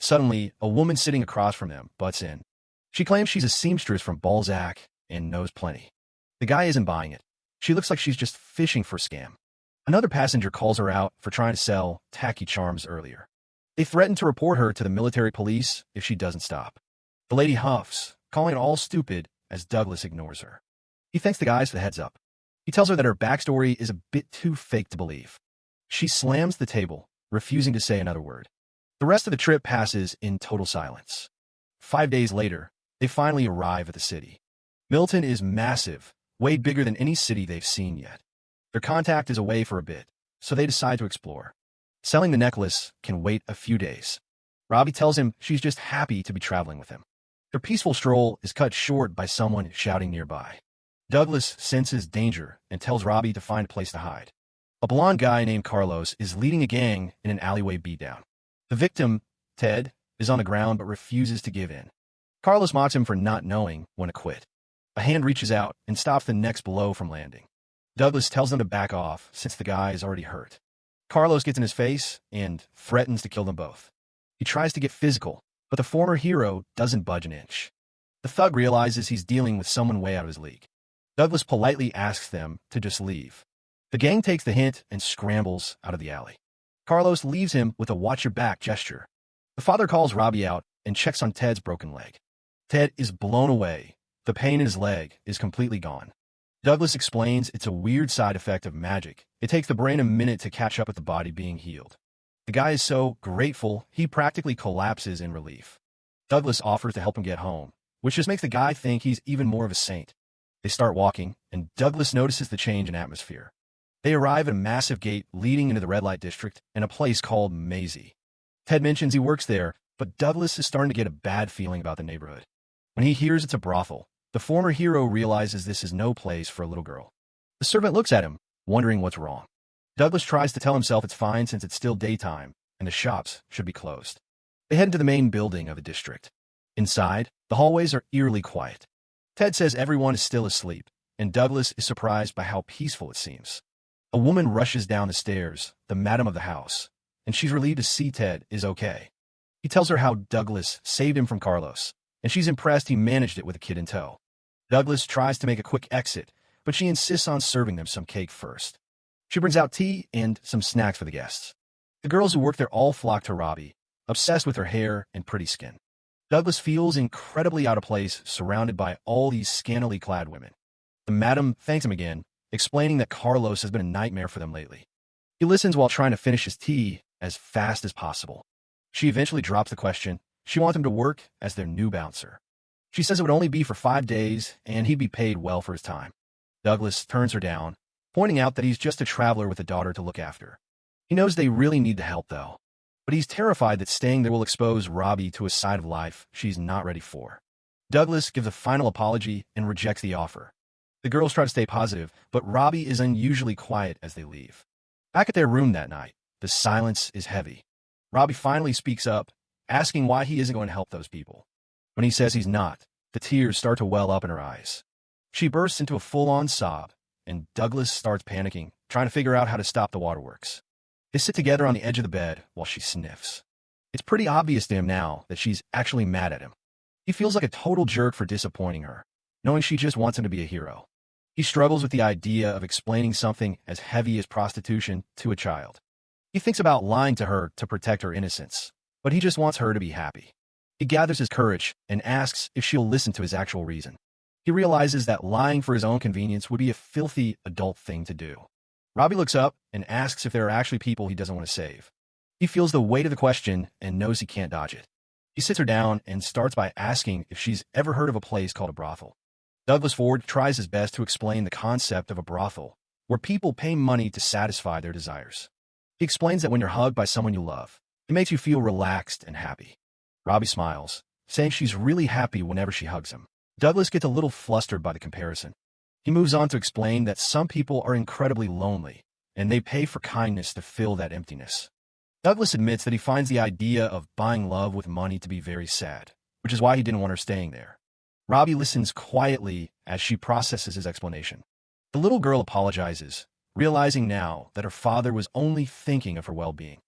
Suddenly, a woman sitting across from them butts in. She claims she's a seamstress from Balzac and knows plenty. The guy isn't buying it. She looks like she's just fishing for a scam. Another passenger calls her out for trying to sell tacky charms earlier. They threaten to report her to the military police if she doesn't stop. The lady huffs, calling it all stupid as Douglas ignores her. He thanks the guys for the heads up. He tells her that her backstory is a bit too fake to believe. She slams the table, refusing to say another word. The rest of the trip passes in total silence. 5 days later, they finally arrive at the city. Milton is massive, way bigger than any city they've seen yet. Their contact is away for a bit, so they decide to explore. Selling the necklace can wait a few days. Robbie tells him she's just happy to be traveling with him. Their peaceful stroll is cut short by someone shouting nearby. Douglas senses danger and tells Robbie to find a place to hide. A blonde guy named Carlos is leading a gang in an alleyway beatdown. The victim, Ted, is on the ground but refuses to give in. Carlos mocks him for not knowing when to quit. A hand reaches out and stops the next blow from landing. Douglas tells them to back off since the guy is already hurt. Carlos gets in his face and threatens to kill them both. He tries to get physical, but the former hero doesn't budge an inch. The thug realizes he's dealing with someone way out of his league. Douglas politely asks them to just leave. The gang takes the hint and scrambles out of the alley. Carlos leaves him with a watch your back gesture. The father calls Robbie out and checks on Ted's broken leg. Ted is blown away. The pain in his leg is completely gone. Douglas explains it's a weird side effect of magic. It takes the brain a minute to catch up with the body being healed. The guy is so grateful, he practically collapses in relief. Douglas offers to help him get home, which just makes the guy think he's even more of a saint. They start walking, and Douglas notices the change in atmosphere. They arrive at a massive gate leading into the red light district and a place called Maisie. Ted mentions he works there, but Douglas is starting to get a bad feeling about the neighborhood. When he hears it's a brothel, the former hero realizes this is no place for a little girl. The servant looks at him, wondering what's wrong. Douglas tries to tell himself it's fine since it's still daytime, and the shops should be closed. They head into the main building of the district. Inside, the hallways are eerily quiet. Ted says everyone is still asleep, and Douglas is surprised by how peaceful it seems. A woman rushes down the stairs, the madam of the house, and she's relieved to see Ted is okay. He tells her how Douglas saved him from Carlos, and she's impressed he managed it with a kid in tow. Douglas tries to make a quick exit, but she insists on serving them some cake first. She brings out tea and some snacks for the guests. The girls who work there all flock to Robbie, obsessed with her hair and pretty skin. Douglas feels incredibly out of place surrounded by all these scantily clad women. The madam thanks him again, explaining that Carlos has been a nightmare for them lately. He listens while trying to finish his tea as fast as possible. She eventually drops the question. She wants him to work as their new bouncer. She says it would only be for 5 days, and he'd be paid well for his time. Douglas turns her down, pointing out that he's just a traveler with a daughter to look after. He knows they really need the help, though, but he's terrified that staying there will expose Robbie to a side of life she's not ready for. Douglas gives a final apology and rejects the offer. The girls try to stay positive, but Robbie is unusually quiet as they leave. Back at their room that night, the silence is heavy. Robbie finally speaks up, asking why he isn't going to help those people. When he says he's not, the tears start to well up in her eyes. She bursts into a full-on sob, and Douglas starts panicking, trying to figure out how to stop the waterworks. They sit together on the edge of the bed while she sniffs. It's pretty obvious to him now that she's actually mad at him. He feels like a total jerk for disappointing her, knowing she just wants him to be a hero. He struggles with the idea of explaining something as heavy as prostitution to a child. He thinks about lying to her to protect her innocence, but he just wants her to be happy. He gathers his courage and asks if she'll listen to his actual reason. He realizes that lying for his own convenience would be a filthy adult thing to do. Robbie looks up and asks if there are actually people he doesn't want to save. He feels the weight of the question and knows he can't dodge it. He sits her down and starts by asking if she's ever heard of a place called a brothel. Douglas Ford tries his best to explain the concept of a brothel, where people pay money to satisfy their desires. He explains that when you're hugged by someone you love, it makes you feel relaxed and happy. Robbie smiles, saying she's really happy whenever she hugs him. Douglas gets a little flustered by the comparison. He moves on to explain that some people are incredibly lonely, and they pay for kindness to fill that emptiness. Douglas admits that he finds the idea of buying love with money to be very sad, which is why he didn't want her staying there. Robbie listens quietly as she processes his explanation. The little girl apologizes, realizing now that her father was only thinking of her well-being.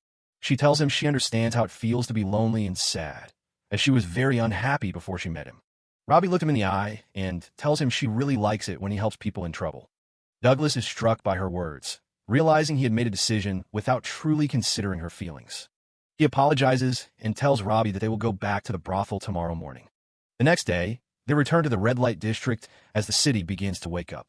She tells him she understands how it feels to be lonely and sad, as she was very unhappy before she met him. Robbie looked him in the eye and tells him she really likes it when he helps people in trouble. Douglas is struck by her words, realizing he had made a decision without truly considering her feelings. He apologizes and tells Robbie that they will go back to the brothel tomorrow morning. The next day, they return to the red light district as the city begins to wake up.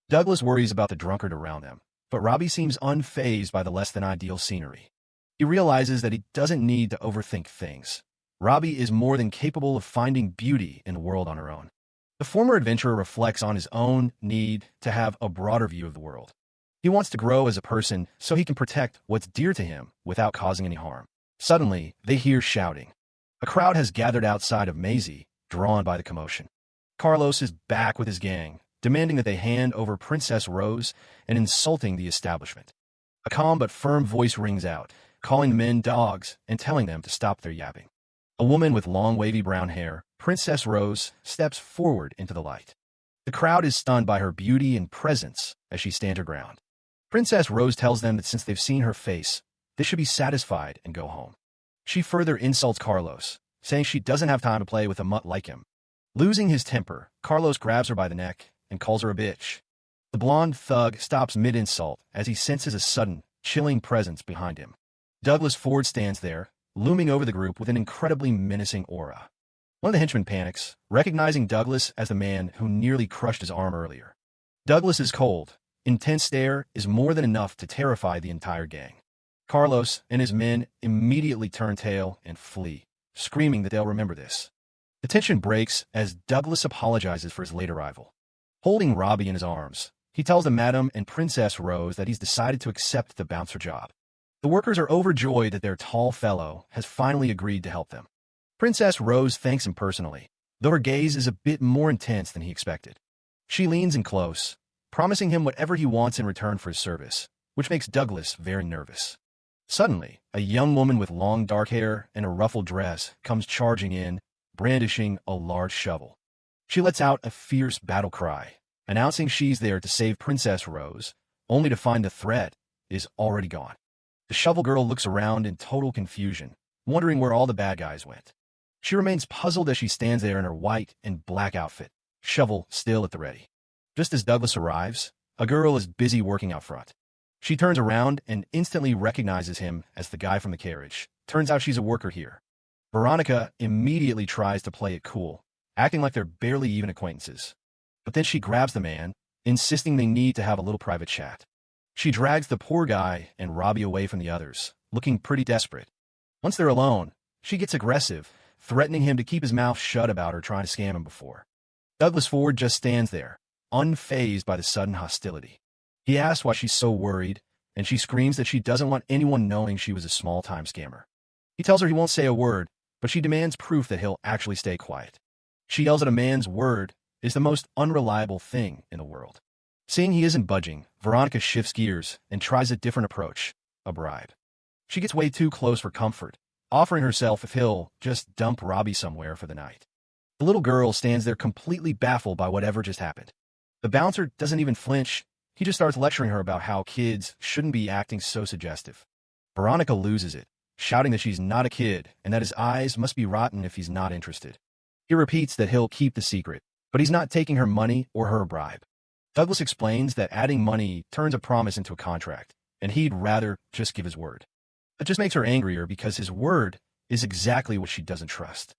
Douglas worries about the drunkard around them, but Robbie seems unfazed by the less-than-ideal scenery. He realizes that he doesn't need to overthink things. Robbie is more than capable of finding beauty in the world on her own. The former adventurer reflects on his own need to have a broader view of the world. He wants to grow as a person so he can protect what's dear to him without causing any harm. Suddenly, they hear shouting. A crowd has gathered outside of Maisie, drawn by the commotion. Carlos is back with his gang, demanding that they hand over Princess Rose and insulting the establishment. A calm but firm voice rings out, calling the men dogs and telling them to stop their yapping. A woman with long wavy brown hair, Princess Rose, steps forward into the light. The crowd is stunned by her beauty and presence as she stands her ground. Princess Rose tells them that since they've seen her face, they should be satisfied and go home. She further insults Carlos, saying she doesn't have time to play with a mutt like him. Losing his temper, Carlos grabs her by the neck and calls her a bitch. The blonde thug stops mid-insult as he senses a sudden, chilling presence behind him. Douglas Ford stands there, looming over the group with an incredibly menacing aura. One of the henchmen panics, recognizing Douglas as the man who nearly crushed his arm earlier. Douglas's cold, intense stare is more than enough to terrify the entire gang. Carlos and his men immediately turn tail and flee, screaming that they'll remember this. The tension breaks as Douglas apologizes for his late arrival. Holding Robbie in his arms, he tells the Madam and Princess Rose that he's decided to accept the bouncer job. The workers are overjoyed that their tall fellow has finally agreed to help them. Princess Rose thanks him personally, though her gaze is a bit more intense than he expected. She leans in close, promising him whatever he wants in return for his service, which makes Douglas very nervous. Suddenly, a young woman with long dark hair and a ruffled dress comes charging in, brandishing a large shovel. She lets out a fierce battle cry, announcing she's there to save Princess Rose, only to find the threat is already gone. The shovel girl looks around in total confusion, wondering where all the bad guys went. She remains puzzled as she stands there in her white and black outfit, shovel still at the ready. Just as Douglas arrives, a girl is busy working out front. She turns around and instantly recognizes him as the guy from the carriage. Turns out she's a worker here. Veronica immediately tries to play it cool, acting like they're barely even acquaintances. But then she grabs the man, insisting they need to have a little private chat. She drags the poor guy and Robbie away from the others, looking pretty desperate. Once they're alone, she gets aggressive, threatening him to keep his mouth shut about her trying to scam him before. Douglas Ford just stands there, unfazed by the sudden hostility. He asks why she's so worried, and she screams that she doesn't want anyone knowing she was a small-time scammer. He tells her he won't say a word, but she demands proof that he'll actually stay quiet. She yells that a man's word is the most unreliable thing in the world. Seeing he isn't budging, Veronica shifts gears and tries a different approach, a bribe. She gets way too close for comfort, offering herself if he'll just dump Robbie somewhere for the night. The little girl stands there completely baffled by whatever just happened. The bouncer doesn't even flinch. He just starts lecturing her about how kids shouldn't be acting so suggestive. Veronica loses it, shouting that she's not a kid and that his eyes must be rotten if he's not interested. He repeats that he'll keep the secret, but he's not taking her money or her bribe. Douglas explains that adding money turns a promise into a contract, and he'd rather just give his word. That just makes her angrier because his word is exactly what she doesn't trust.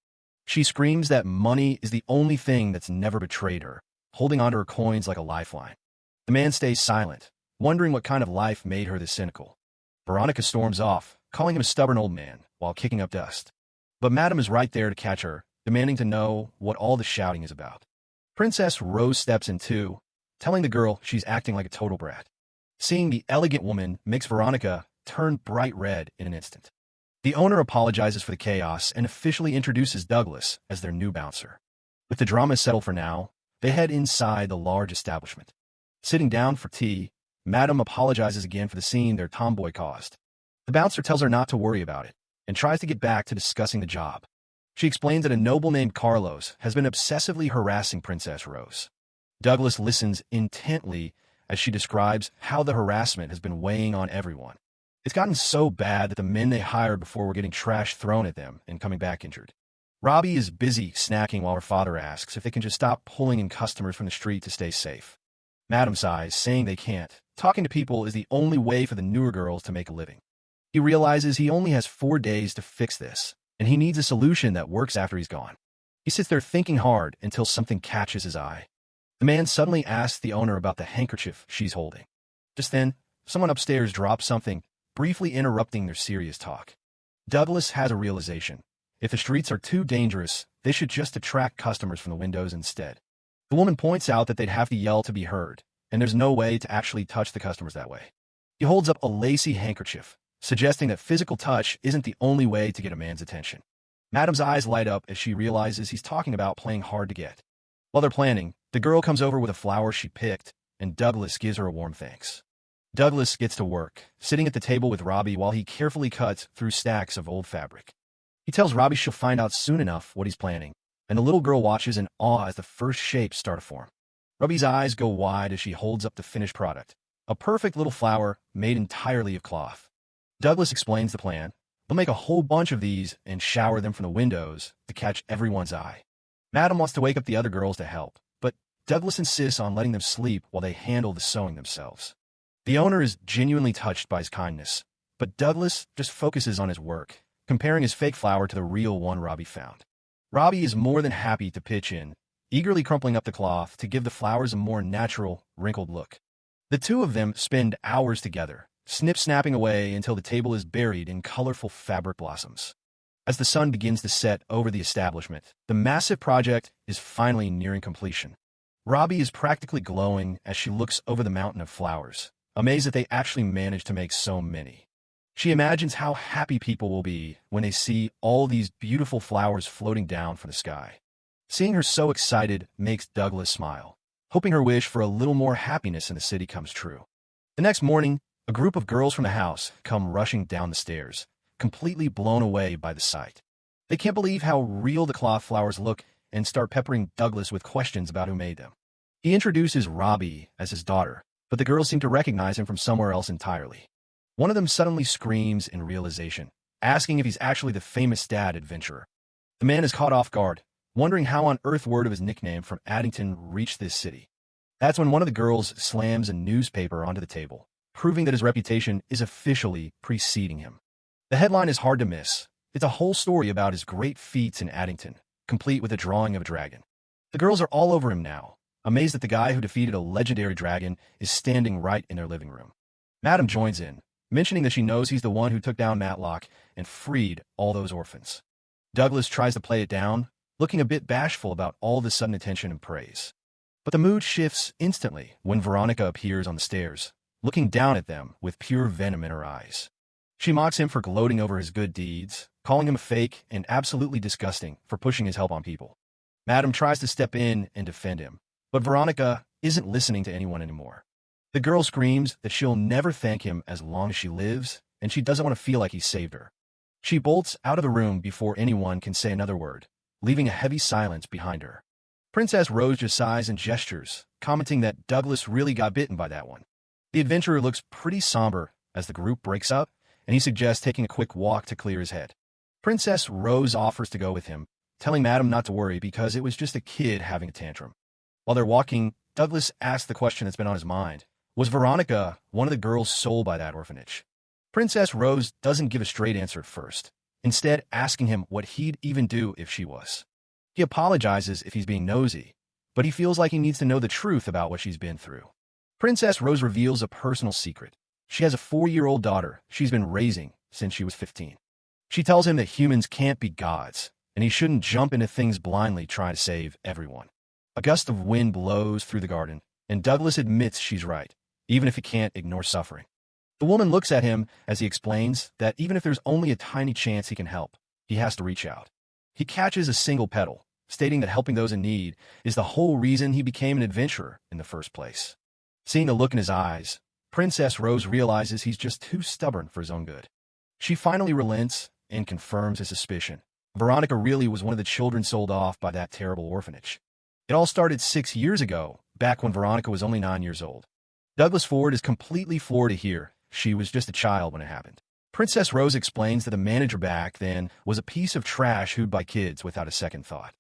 She screams that money is the only thing that's never betrayed her, holding onto her coins like a lifeline. The man stays silent, wondering what kind of life made her this cynical. Veronica storms off, calling him a stubborn old man, while kicking up dust. But Madam is right there to catch her, demanding to know what all the shouting is about. Princess Rose steps in too, telling the girl she's acting like a total brat. Seeing the elegant woman makes Veronica turn bright red in an instant. The owner apologizes for the chaos and officially introduces Douglas as their new bouncer. With the drama settled for now, they head inside the large establishment. Sitting down for tea, Madam apologizes again for the scene their tomboy caused. The bouncer tells her not to worry about it, and tries to get back to discussing the job. She explains that a noble named Carlos has been obsessively harassing Princess Rose. Douglas listens intently as she describes how the harassment has been weighing on everyone. It's gotten so bad that the men they hired before were getting trash thrown at them and coming back injured. Robbie is busy snacking while her father asks if they can just stop pulling in customers from the street to stay safe. Madam sighs, saying they can't. Talking to people is the only way for the newer girls to make a living. He realizes he only has 4 days to fix this, and he needs a solution that works after he's gone. He sits there thinking hard until something catches his eye. The man suddenly asks the owner about the handkerchief she's holding. Just then, someone upstairs drops something, briefly interrupting their serious talk. Douglas has a realization. If the streets are too dangerous, they should just attract customers from the windows instead. The woman points out that they'd have to yell to be heard, and there's no way to actually touch the customers that way. He holds up a lacy handkerchief, suggesting that physical touch isn't the only way to get a man's attention. Madam's eyes light up as she realizes he's talking about playing hard to get. While they're planning, the girl comes over with a flower she picked, and Douglas gives her a warm thanks. Douglas gets to work, sitting at the table with Robbie while he carefully cuts through stacks of old fabric. He tells Robbie she'll find out soon enough what he's planning, and the little girl watches in awe as the first shapes start to form. Robbie's eyes go wide as she holds up the finished product, a perfect little flower made entirely of cloth. Douglas explains the plan. They'll make a whole bunch of these and shower them from the windows to catch everyone's eye. Madam wants to wake up the other girls to help, but Douglas insists on letting them sleep while they handle the sewing themselves. The owner is genuinely touched by his kindness, but Douglas just focuses on his work, comparing his fake flower to the real one Robbie found. Robbie is more than happy to pitch in, eagerly crumpling up the cloth to give the flowers a more natural, wrinkled look. The two of them spend hours together, snip-snapping away until the table is buried in colorful fabric blossoms. As the sun begins to set over the establishment, the massive project is finally nearing completion. Robbie is practically glowing as she looks over the mountain of flowers, amazed that they actually managed to make so many. She imagines how happy people will be when they see all these beautiful flowers floating down from the sky. Seeing her so excited makes Douglas smile, hoping her wish for a little more happiness in the city comes true. The next morning, a group of girls from the house come rushing down the stairs, completely blown away by the sight. They can't believe how real the cloth flowers look and start peppering Douglas with questions about who made them. He introduces Robbie as his daughter, but the girls seem to recognize him from somewhere else entirely. One of them suddenly screams in realization, asking if he's actually the famous dad adventurer. The man is caught off guard, wondering how on earth word of his nickname from Addington reached this city. That's when one of the girls slams a newspaper onto the table, proving that his reputation is officially preceding him. The headline is hard to miss. It's a whole story about his great feats in Addington, complete with a drawing of a dragon. The girls are all over him now, amazed that the guy who defeated a legendary dragon is standing right in their living room. Madam joins in, mentioning that she knows he's the one who took down Matlock and freed all those orphans. Douglas tries to play it down, looking a bit bashful about all the sudden attention and praise. But the mood shifts instantly when Veronica appears on the stairs, looking down at them with pure venom in her eyes. She mocks him for gloating over his good deeds, calling him a fake and absolutely disgusting for pushing his help on people. Madam tries to step in and defend him, but Veronica isn't listening to anyone anymore. The girl screams that she'll never thank him as long as she lives, and she doesn't want to feel like he saved her. She bolts out of the room before anyone can say another word, leaving a heavy silence behind her. Princess Rose just sighs and gestures, commenting that Douglas really got bitten by that one. The adventurer looks pretty somber as the group breaks up, and he suggests taking a quick walk to clear his head. Princess Rose offers to go with him, telling Madam not to worry because it was just a kid having a tantrum. While they're walking, Douglas asks the question that's been on his mind. Was Veronica one of the girls sold by that orphanage? Princess Rose doesn't give a straight answer at first, instead asking him what he'd even do if she was. He apologizes if he's being nosy, but he feels like he needs to know the truth about what she's been through. Princess Rose reveals a personal secret. She has a 4-year-old daughter she's been raising since she was 15. She tells him that humans can't be gods, and he shouldn't jump into things blindly trying to save everyone. A gust of wind blows through the garden, and Douglas admits she's right, even if he can't ignore suffering. The woman looks at him as he explains that even if there's only a tiny chance he can help, he has to reach out. He catches a single petal, stating that helping those in need is the whole reason he became an adventurer in the first place. Seeing the look in his eyes, Princess Rose realizes he's just too stubborn for his own good. She finally relents and confirms his suspicion. Veronica really was one of the children sold off by that terrible orphanage. It all started 6 years ago, back when Veronica was only 9 years old. Douglas Ford is completely floored to hear she was just a child when it happened. Princess Rose explains that the manager back then was a piece of trash hooved by kids without a second thought.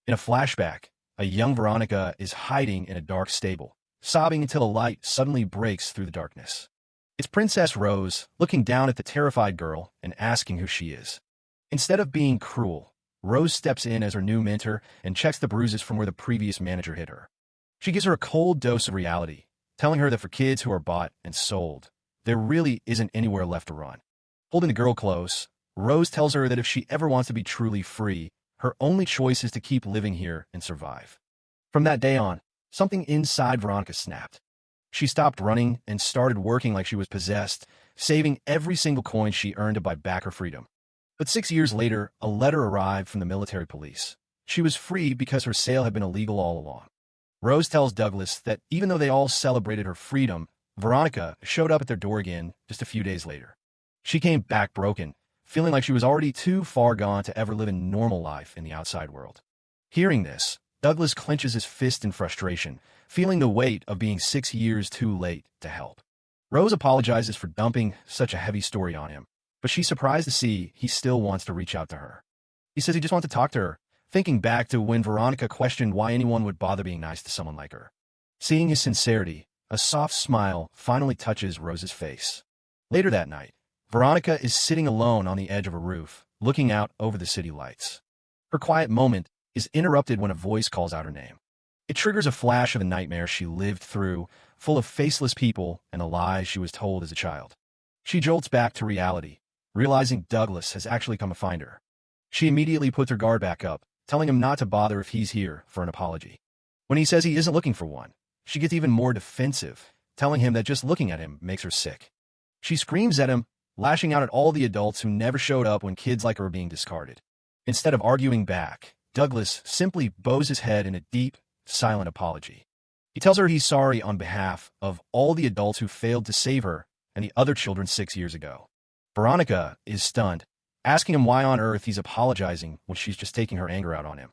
In a flashback, a young Veronica is hiding in a dark stable, sobbing until a light suddenly breaks through the darkness. It's Princess Rose looking down at the terrified girl and asking who she is. Instead of being cruel, Rose steps in as her new mentor and checks the bruises from where the previous manager hit her. She gives her a cold dose of reality, telling her that for kids who are bought and sold, there really isn't anywhere left to run. Holding the girl close, Rose tells her that if she ever wants to be truly free, her only choice is to keep living here and survive. From that day on, something inside Veronica snapped. She stopped running and started working like she was possessed, saving every single coin she earned to buy back her freedom. But 6 years later, a letter arrived from the military police. She was free because her sale had been illegal all along. Rose tells Douglas that even though they all celebrated her freedom, Veronica showed up at their door again just a few days later. She came back broken, feeling like she was already too far gone to ever live a normal life in the outside world. Hearing this, Douglas clenches his fist in frustration, feeling the weight of being 6 years too late to help. Rose apologizes for dumping such a heavy story on him, but she's surprised to see he still wants to reach out to her. He says he just wants to talk to her, thinking back to when Veronica questioned why anyone would bother being nice to someone like her. Seeing his sincerity, a soft smile finally touches Rose's face. Later that night, Veronica is sitting alone on the edge of a roof, looking out over the city lights. Her quiet moment is interrupted when a voice calls out her name. It triggers a flash of the nightmare she lived through, full of faceless people and the lies she was told as a child. She jolts back to reality, realizing Douglas has actually come to find her. She immediately puts her guard back up, telling him not to bother if he's here for an apology. When he says he isn't looking for one, she gets even more defensive, telling him that just looking at him makes her sick. She screams at him, lashing out at all the adults who never showed up when kids like her were being discarded. Instead of arguing back, Douglas simply bows his head in a deep, silent apology. He tells her he's sorry on behalf of all the adults who failed to save her and the other children 6 years ago. Veronica is stunned, asking him why on earth he's apologizing when she's just taking her anger out on him.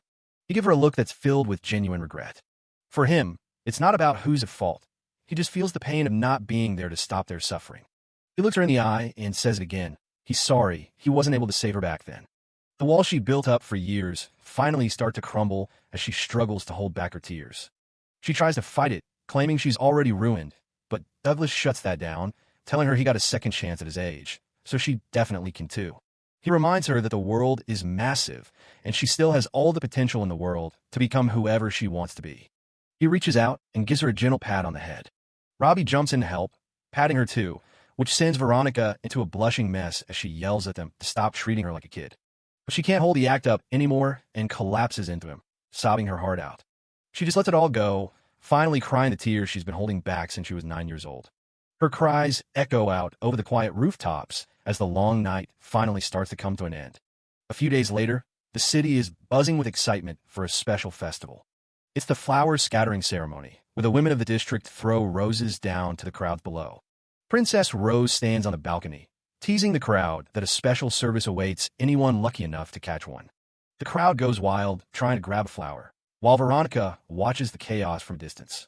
He gives her a look that's filled with genuine regret. For him, it's not about who's at fault. He just feels the pain of not being there to stop their suffering. He looks her in the eye and says it again. He's sorry he wasn't able to save her back then. The walls she built up for years finally start to crumble as she struggles to hold back her tears. She tries to fight it, claiming she's already ruined, but Douglas shuts that down, telling her he got a second chance at his age, so she definitely can too. He reminds her that the world is massive, and she still has all the potential in the world to become whoever she wants to be. He reaches out and gives her a gentle pat on the head. Robbie jumps in to help, patting her too, which sends Veronica into a blushing mess as she yells at them to stop treating her like a kid. But she can't hold the act up anymore and collapses into him, sobbing her heart out. She just lets it all go, finally crying the tears she's been holding back since she was 9 years old. Her cries echo out over the quiet rooftops as the long night finally starts to come to an end. A few days later, the city is buzzing with excitement for a special festival. It's the flower scattering ceremony, where the women of the district throw roses down to the crowds below. Princess Rose stands on the balcony, teasing the crowd that a special service awaits anyone lucky enough to catch one. The crowd goes wild, trying to grab a flower, while Veronica watches the chaos from a distance.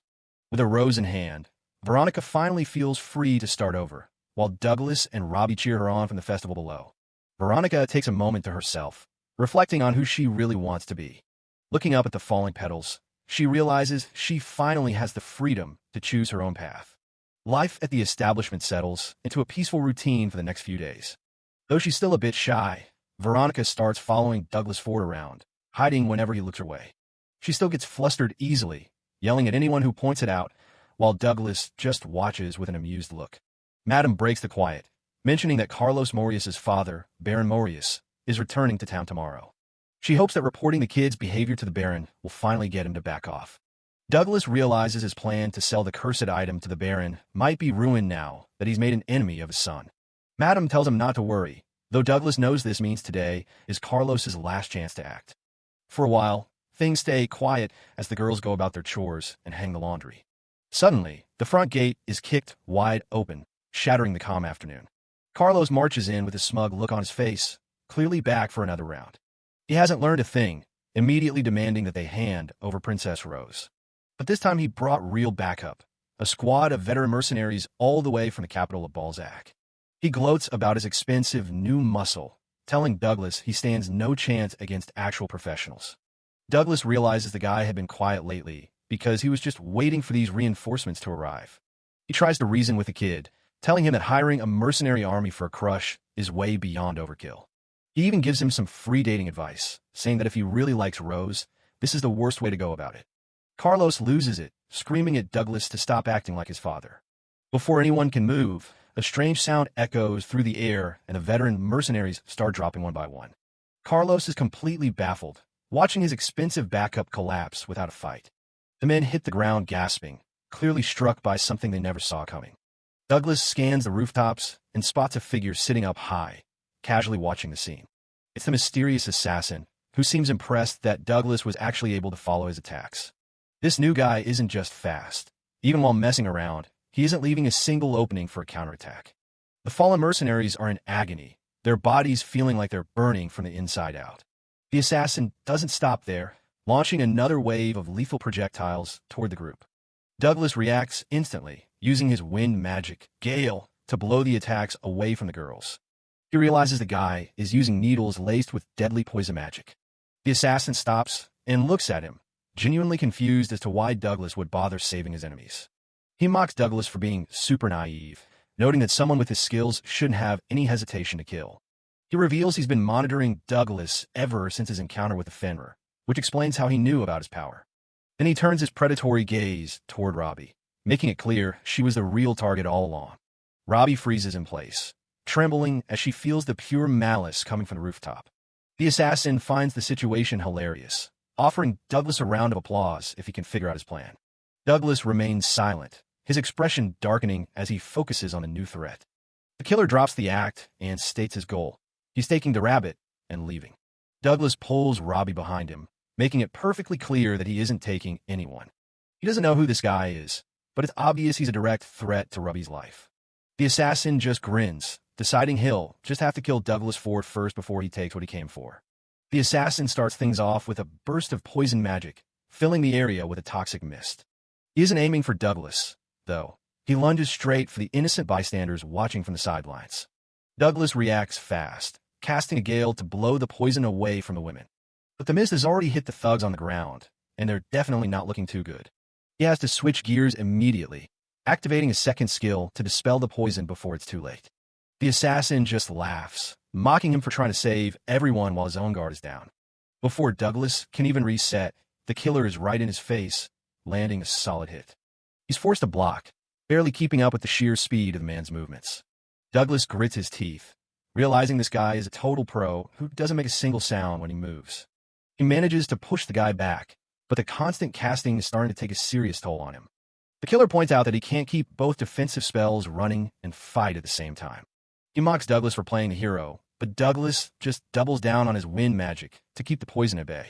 With a rose in hand, Veronica finally feels free to start over, while Douglas and Robbie cheer her on from the festival below. Veronica takes a moment to herself, reflecting on who she really wants to be. Looking up at the falling petals, she realizes she finally has the freedom to choose her own path. Life at the establishment settles into a peaceful routine for the next few days. Though she's still a bit shy, Veronica starts following Douglas Ford around, hiding whenever he looks her way. She still gets flustered easily, yelling at anyone who points it out, while Douglas just watches with an amused look. Madame breaks the quiet, mentioning that Carlos Morius's father, Baron Morius, is returning to town tomorrow. She hopes that reporting the kid's behavior to the Baron will finally get him to back off. Douglas realizes his plan to sell the cursed item to the Baron might be ruined now that he's made an enemy of his son. Madame tells him not to worry, though Douglas knows this means today is Carlos's last chance to act. For a while, things stay quiet as the girls go about their chores and hang the laundry. Suddenly, the front gate is kicked wide open, shattering the calm afternoon. Carlos marches in with a smug look on his face, clearly back for another round. He hasn't learned a thing, immediately demanding that they hand over Princess Rose. But this time he brought real backup, a squad of veteran mercenaries all the way from the capital of Balzac. He gloats about his expensive new muscle, telling Douglas he stands no chance against actual professionals. Douglas realizes the guy had been quiet lately because he was just waiting for these reinforcements to arrive. He tries to reason with the kid, telling him that hiring a mercenary army for a crush is way beyond overkill. He even gives him some free dating advice, saying that if he really likes Rose, this is the worst way to go about it. Carlos loses it, screaming at Douglas to stop acting like his father. Before anyone can move, a strange sound echoes through the air and the veteran mercenaries start dropping one by one. Carlos is completely baffled, watching his expensive backup collapse without a fight. The men hit the ground gasping, clearly struck by something they never saw coming. Douglas scans the rooftops and spots a figure sitting up high, casually watching the scene. It's the mysterious assassin, who seems impressed that Douglas was actually able to follow his attacks. This new guy isn't just fast. Even while messing around, He isn't leaving a single opening for a counterattack. The fallen mercenaries are in agony, their bodies feeling like they're burning from the inside out. The assassin doesn't stop there, launching another wave of lethal projectiles toward the group. Douglas reacts instantly, using his wind magic, Gale, to blow the attacks away from the girls. He realizes the guy is using needles laced with deadly poison magic. The assassin stops and looks at him, genuinely confused as to why Douglas would bother saving his enemies. He mocks Douglas for being super naive, noting that someone with his skills shouldn't have any hesitation to kill. He reveals he's been monitoring Douglas ever since his encounter with the Fenrir, which explains how he knew about his power. Then he turns his predatory gaze toward Robbie, making it clear she was the real target all along. Robbie freezes in place, trembling as she feels the pure malice coming from the rooftop. The assassin finds the situation hilarious, offering Douglas a round of applause if he can figure out his plan. Douglas remains silent, his expression darkening as he focuses on a new threat. The killer drops the act and states his goal. He's taking the rabbit and leaving. Douglas pulls Robbie behind him, making it perfectly clear that he isn't taking anyone. He doesn't know who this guy is, but it's obvious he's a direct threat to Robbie's life. The assassin just grins, deciding he'll just have to kill Douglas Ford first before he takes what he came for. The assassin starts things off with a burst of poison magic, filling the area with a toxic mist. He isn't aiming for Douglas, though. He lunges straight for the innocent bystanders watching from the sidelines. Douglas reacts fast, casting a gale to blow the poison away from the women. But the mist has already hit the thugs on the ground, and they're definitely not looking too good. He has to switch gears immediately, activating a second skill to dispel the poison before it's too late. The assassin just laughs, mocking him for trying to save everyone while his own guard is down. Before Douglas can even reset, the killer is right in his face, landing a solid hit. He's forced to block, barely keeping up with the sheer speed of the man's movements. Douglas grits his teeth, realizing this guy is a total pro who doesn't make a single sound when he moves. He manages to push the guy back, but the constant casting is starting to take a serious toll on him. The killer points out that he can't keep both defensive spells running and fight at the same time. He mocks Douglas for playing the hero, but Douglas just doubles down on his wind magic to keep the poison at bay.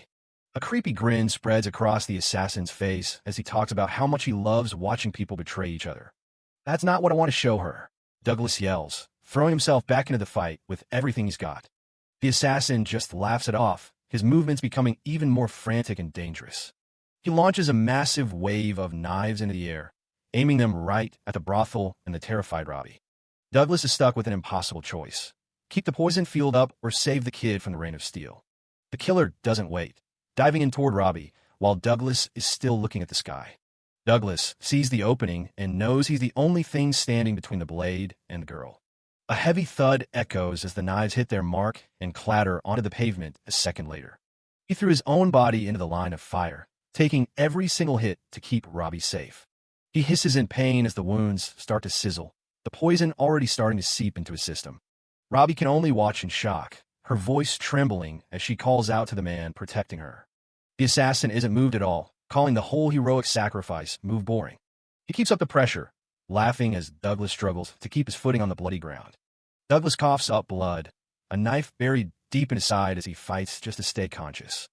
A creepy grin spreads across the assassin's face as he talks about how much he loves watching people betray each other. "That's not what I want to show her," Douglas yells, throwing himself back into the fight with everything he's got. The assassin just laughs it off, his movements becoming even more frantic and dangerous. He launches a massive wave of knives into the air, aiming them right at the brothel and the terrified Robbie. Douglas is stuck with an impossible choice: keep the poison field up or save the kid from the rain of steel. The killer doesn't wait, diving in toward Robbie, while Douglas is still looking at the sky. Douglas sees the opening and knows he's the only thing standing between the blade and the girl. A heavy thud echoes as the knives hit their mark and clatter onto the pavement a second later. He threw his own body into the line of fire, taking every single hit to keep Robbie safe. He hisses in pain as the wounds start to sizzle, the poison already starting to seep into his system. Robbie can only watch in shock, her voice trembling as she calls out to the man protecting her. The assassin isn't moved at all, calling the whole heroic sacrifice move boring. He keeps up the pressure, laughing as Douglas struggles to keep his footing on the bloody ground. Douglas coughs up blood, a knife buried deep in his side as he fights just to stay conscious.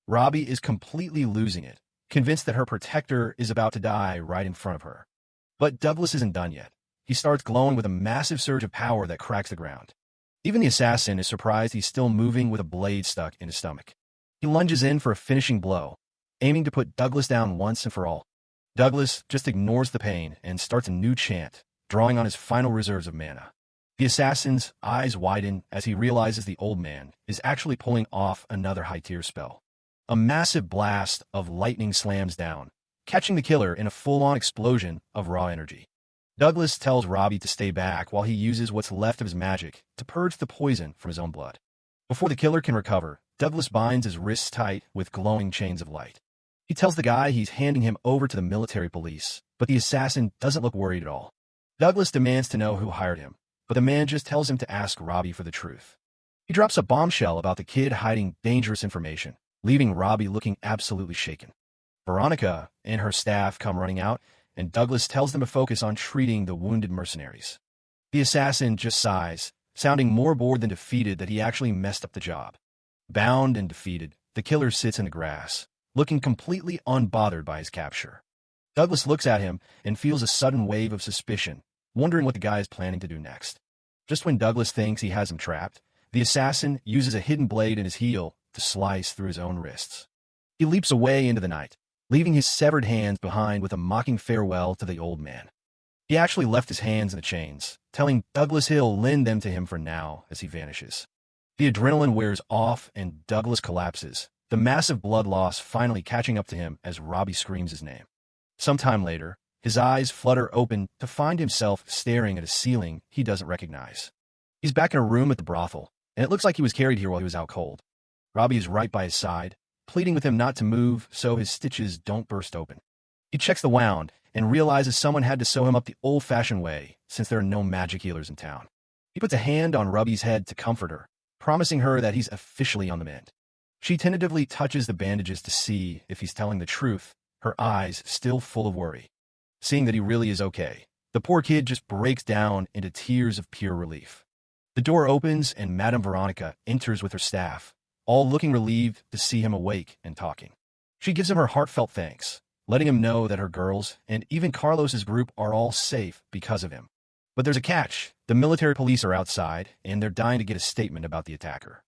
Robbie is completely losing it, convinced that her protector is about to die right in front of her. But Douglas isn't done yet. He starts glowing with a massive surge of power that cracks the ground. Even the assassin is surprised he's still moving with a blade stuck in his stomach. He lunges in for a finishing blow, aiming to put Douglas down once and for all. Douglas just ignores the pain and starts a new chant, drawing on his final reserves of mana. The assassin's eyes widen as he realizes the old man is actually pulling off another high-tier spell. A massive blast of lightning slams down, catching the killer in a full-on explosion of raw energy. Douglas tells Robbie to stay back while he uses what's left of his magic to purge the poison from his own blood. Before the killer can recover, Douglas binds his wrists tight with glowing chains of light. He tells the guy he's handing him over to the military police, but the assassin doesn't look worried at all. Douglas demands to know who hired him, but the man just tells him to ask Robbie for the truth. He drops a bombshell about the kid hiding dangerous information, leaving Robbie looking absolutely shaken. Veronica and her staff come running out, and Douglas tells them to focus on treating the wounded mercenaries. The assassin just sighs, sounding more bored than defeated that he actually messed up the job. Bound and defeated, the killer sits in the grass, looking completely unbothered by his capture. Douglas looks at him and feels a sudden wave of suspicion, wondering what the guy is planning to do next. Just when Douglas thinks he has him trapped, the assassin uses a hidden blade in his heel to slice through his own wrists. He leaps away into the night, leaving his severed hands behind with a mocking farewell to the old man. He actually left his hands in the chains, telling Douglas he'll lend them to him for now as he vanishes. The adrenaline wears off and Douglas collapses, the massive blood loss finally catching up to him as Robbie screams his name. Sometime later, his eyes flutter open to find himself staring at a ceiling he doesn't recognize. He's back in a room at the brothel, and it looks like he was carried here while he was out cold. Robbie is right by his side, pleading with him not to move so his stitches don't burst open. He checks the wound and realizes someone had to sew him up the old-fashioned way since there are no magic healers in town. He puts a hand on Robbie's head to comfort her, promising her that he's officially on the mend. She tentatively touches the bandages to see if he's telling the truth, her eyes still full of worry. Seeing that he really is okay, the poor kid just breaks down into tears of pure relief. The door opens and Madame Veronica enters with her staff, all looking relieved to see him awake and talking. She gives him her heartfelt thanks, letting him know that her girls and even Carlos's group are all safe because of him. But there's a catch. The military police are outside, and they're dying to get a statement about the attacker.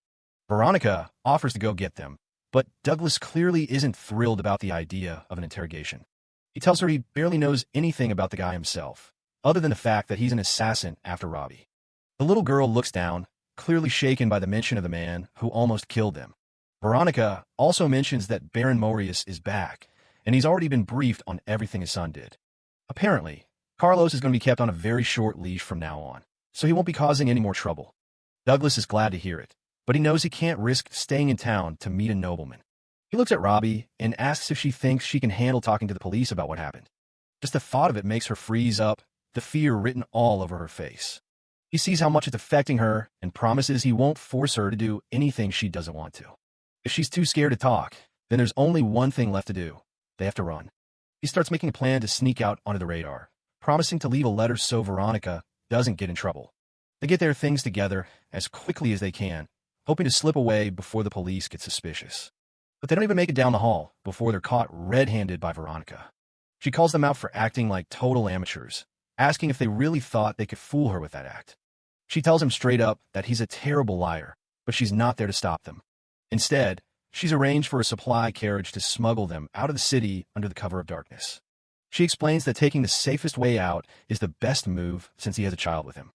Veronica offers to go get them, but Douglas clearly isn't thrilled about the idea of an interrogation. He tells her he barely knows anything about the guy himself, other than the fact that he's an assassin after Robbie. The little girl looks down, clearly shaken by the mention of the man who almost killed them. Veronica also mentions that Baron Morius is back, and he's already been briefed on everything his son did. Apparently, Carlos is going to be kept on a very short leash from now on, so he won't be causing any more trouble. Douglas is glad to hear it, but he knows he can't risk staying in town to meet a nobleman. He looks at Robbie and asks if she thinks she can handle talking to the police about what happened. Just the thought of it makes her freeze up, the fear written all over her face. He sees how much it's affecting her and promises he won't force her to do anything she doesn't want to. If she's too scared to talk, then there's only one thing left to do. They have to run. He starts making a plan to sneak out onto the radar, promising to leave a letter so Veronica doesn't get in trouble. They get their things together as quickly as they can, hoping to slip away before the police get suspicious. But they don't even make it down the hall before they're caught red-handed by Veronica. She calls them out for acting like total amateurs, asking if they really thought they could fool her with that act. She tells him straight up that he's a terrible liar, but she's not there to stop them. Instead, she's arranged for a supply carriage to smuggle them out of the city under the cover of darkness. She explains that taking the safest way out is the best move since he has a child with him.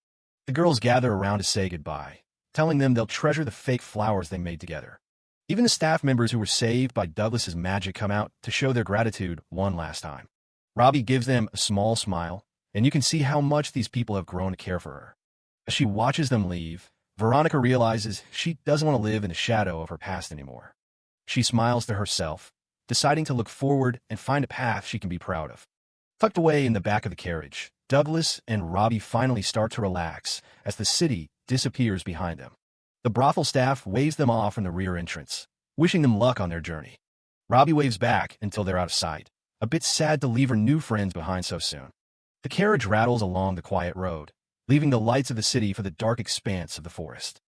The girls gather around to say goodbye, telling them they'll treasure the fake flowers they made together. Even the staff members who were saved by Douglas's magic come out to show their gratitude one last time. Robbie gives them a small smile, and you can see how much these people have grown to care for her. As she watches them leave, Veronica realizes she doesn't want to live in the shadow of her past anymore. She smiles to herself, deciding to look forward and find a path she can be proud of. Tucked away in the back of the carriage, Douglas and Robbie finally start to relax as the city disappears behind them. The brothel staff waves them off from the rear entrance, wishing them luck on their journey. Robbie waves back until they're out of sight, a bit sad to leave her new friends behind so soon. The carriage rattles along the quiet road, leaving the lights of the city for the dark expanse of the forest.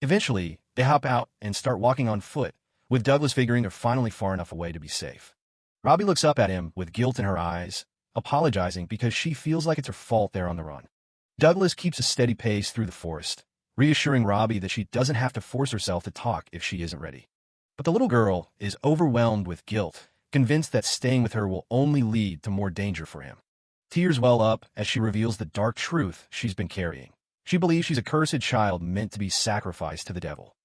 Eventually, they hop out and start walking on foot, with Douglas figuring they're finally far enough away to be safe. Robbie looks up at him with guilt in her eyes, apologizing because she feels like it's her fault they're on the run. Douglas keeps a steady pace through the forest, reassuring Robbie that she doesn't have to force herself to talk if she isn't ready. But the little girl is overwhelmed with guilt, convinced that staying with her will only lead to more danger for him. Tears well up as she reveals the dark truth she's been carrying. She believes she's a cursed child meant to be sacrificed to the devil.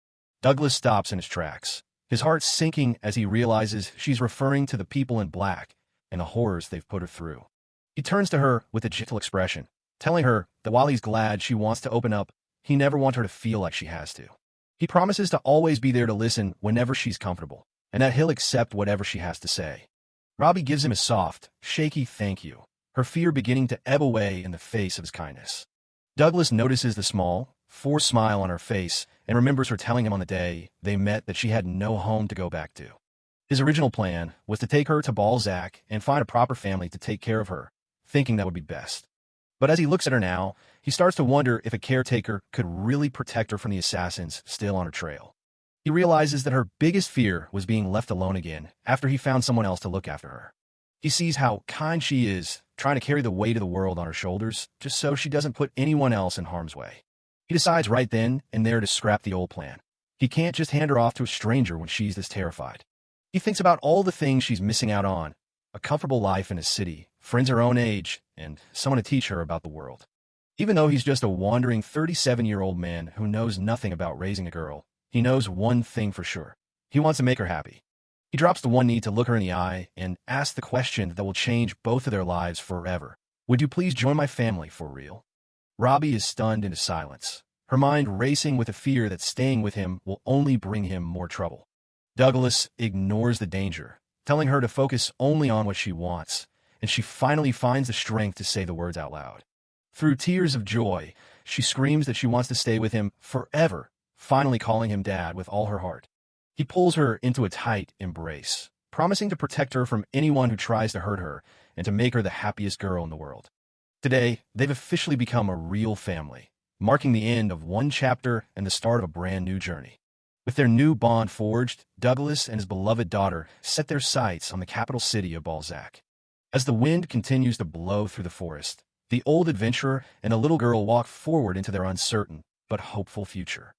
Douglas stops in his tracks, his heart sinking as he realizes she's referring to the people in black and the horrors they've put her through. He turns to her with a gentle expression, telling her that while he's glad she wants to open up, he never wants her to feel like she has to. He promises to always be there to listen whenever she's comfortable, and that he'll accept whatever she has to say. Robbie gives him a soft, shaky thank you, her fear beginning to ebb away in the face of his kindness. Douglas notices the small, forced smile on her face and remembers her telling him on the day they met that she had no home to go back to. His original plan was to take her to Balzac and find a proper family to take care of her, thinking that would be best. But as he looks at her now, he starts to wonder if a caretaker could really protect her from the assassins still on her trail. He realizes that her biggest fear was being left alone again after he found someone else to look after her. He sees how kind she is, trying to carry the weight of the world on her shoulders, just so she doesn't put anyone else in harm's way. He decides right then and there to scrap the old plan. He can't just hand her off to a stranger when she's this terrified. He thinks about all the things she's missing out on: a comfortable life in a city, friends her own age, and someone to teach her about the world. Even though he's just a wandering 37-year-old man who knows nothing about raising a girl, he knows one thing for sure. He wants to make her happy. He drops the one need to look her in the eye and ask the question that will change both of their lives forever. Would you please join my family for real? Robbie is stunned into silence, her mind racing with the fear that staying with him will only bring him more trouble. Douglas ignores the danger, telling her to focus only on what she wants, and she finally finds the strength to say the words out loud. Through tears of joy, she screams that she wants to stay with him forever, finally calling him Dad with all her heart. He pulls her into a tight embrace, promising to protect her from anyone who tries to hurt her and to make her the happiest girl in the world. Today, they've officially become a real family, marking the end of one chapter and the start of a brand new journey. With their new bond forged, Douglas and his beloved daughter set their sights on the capital city of Balzac. As the wind continues to blow through the forest, the old adventurer and the little girl walk forward into their uncertain but hopeful future.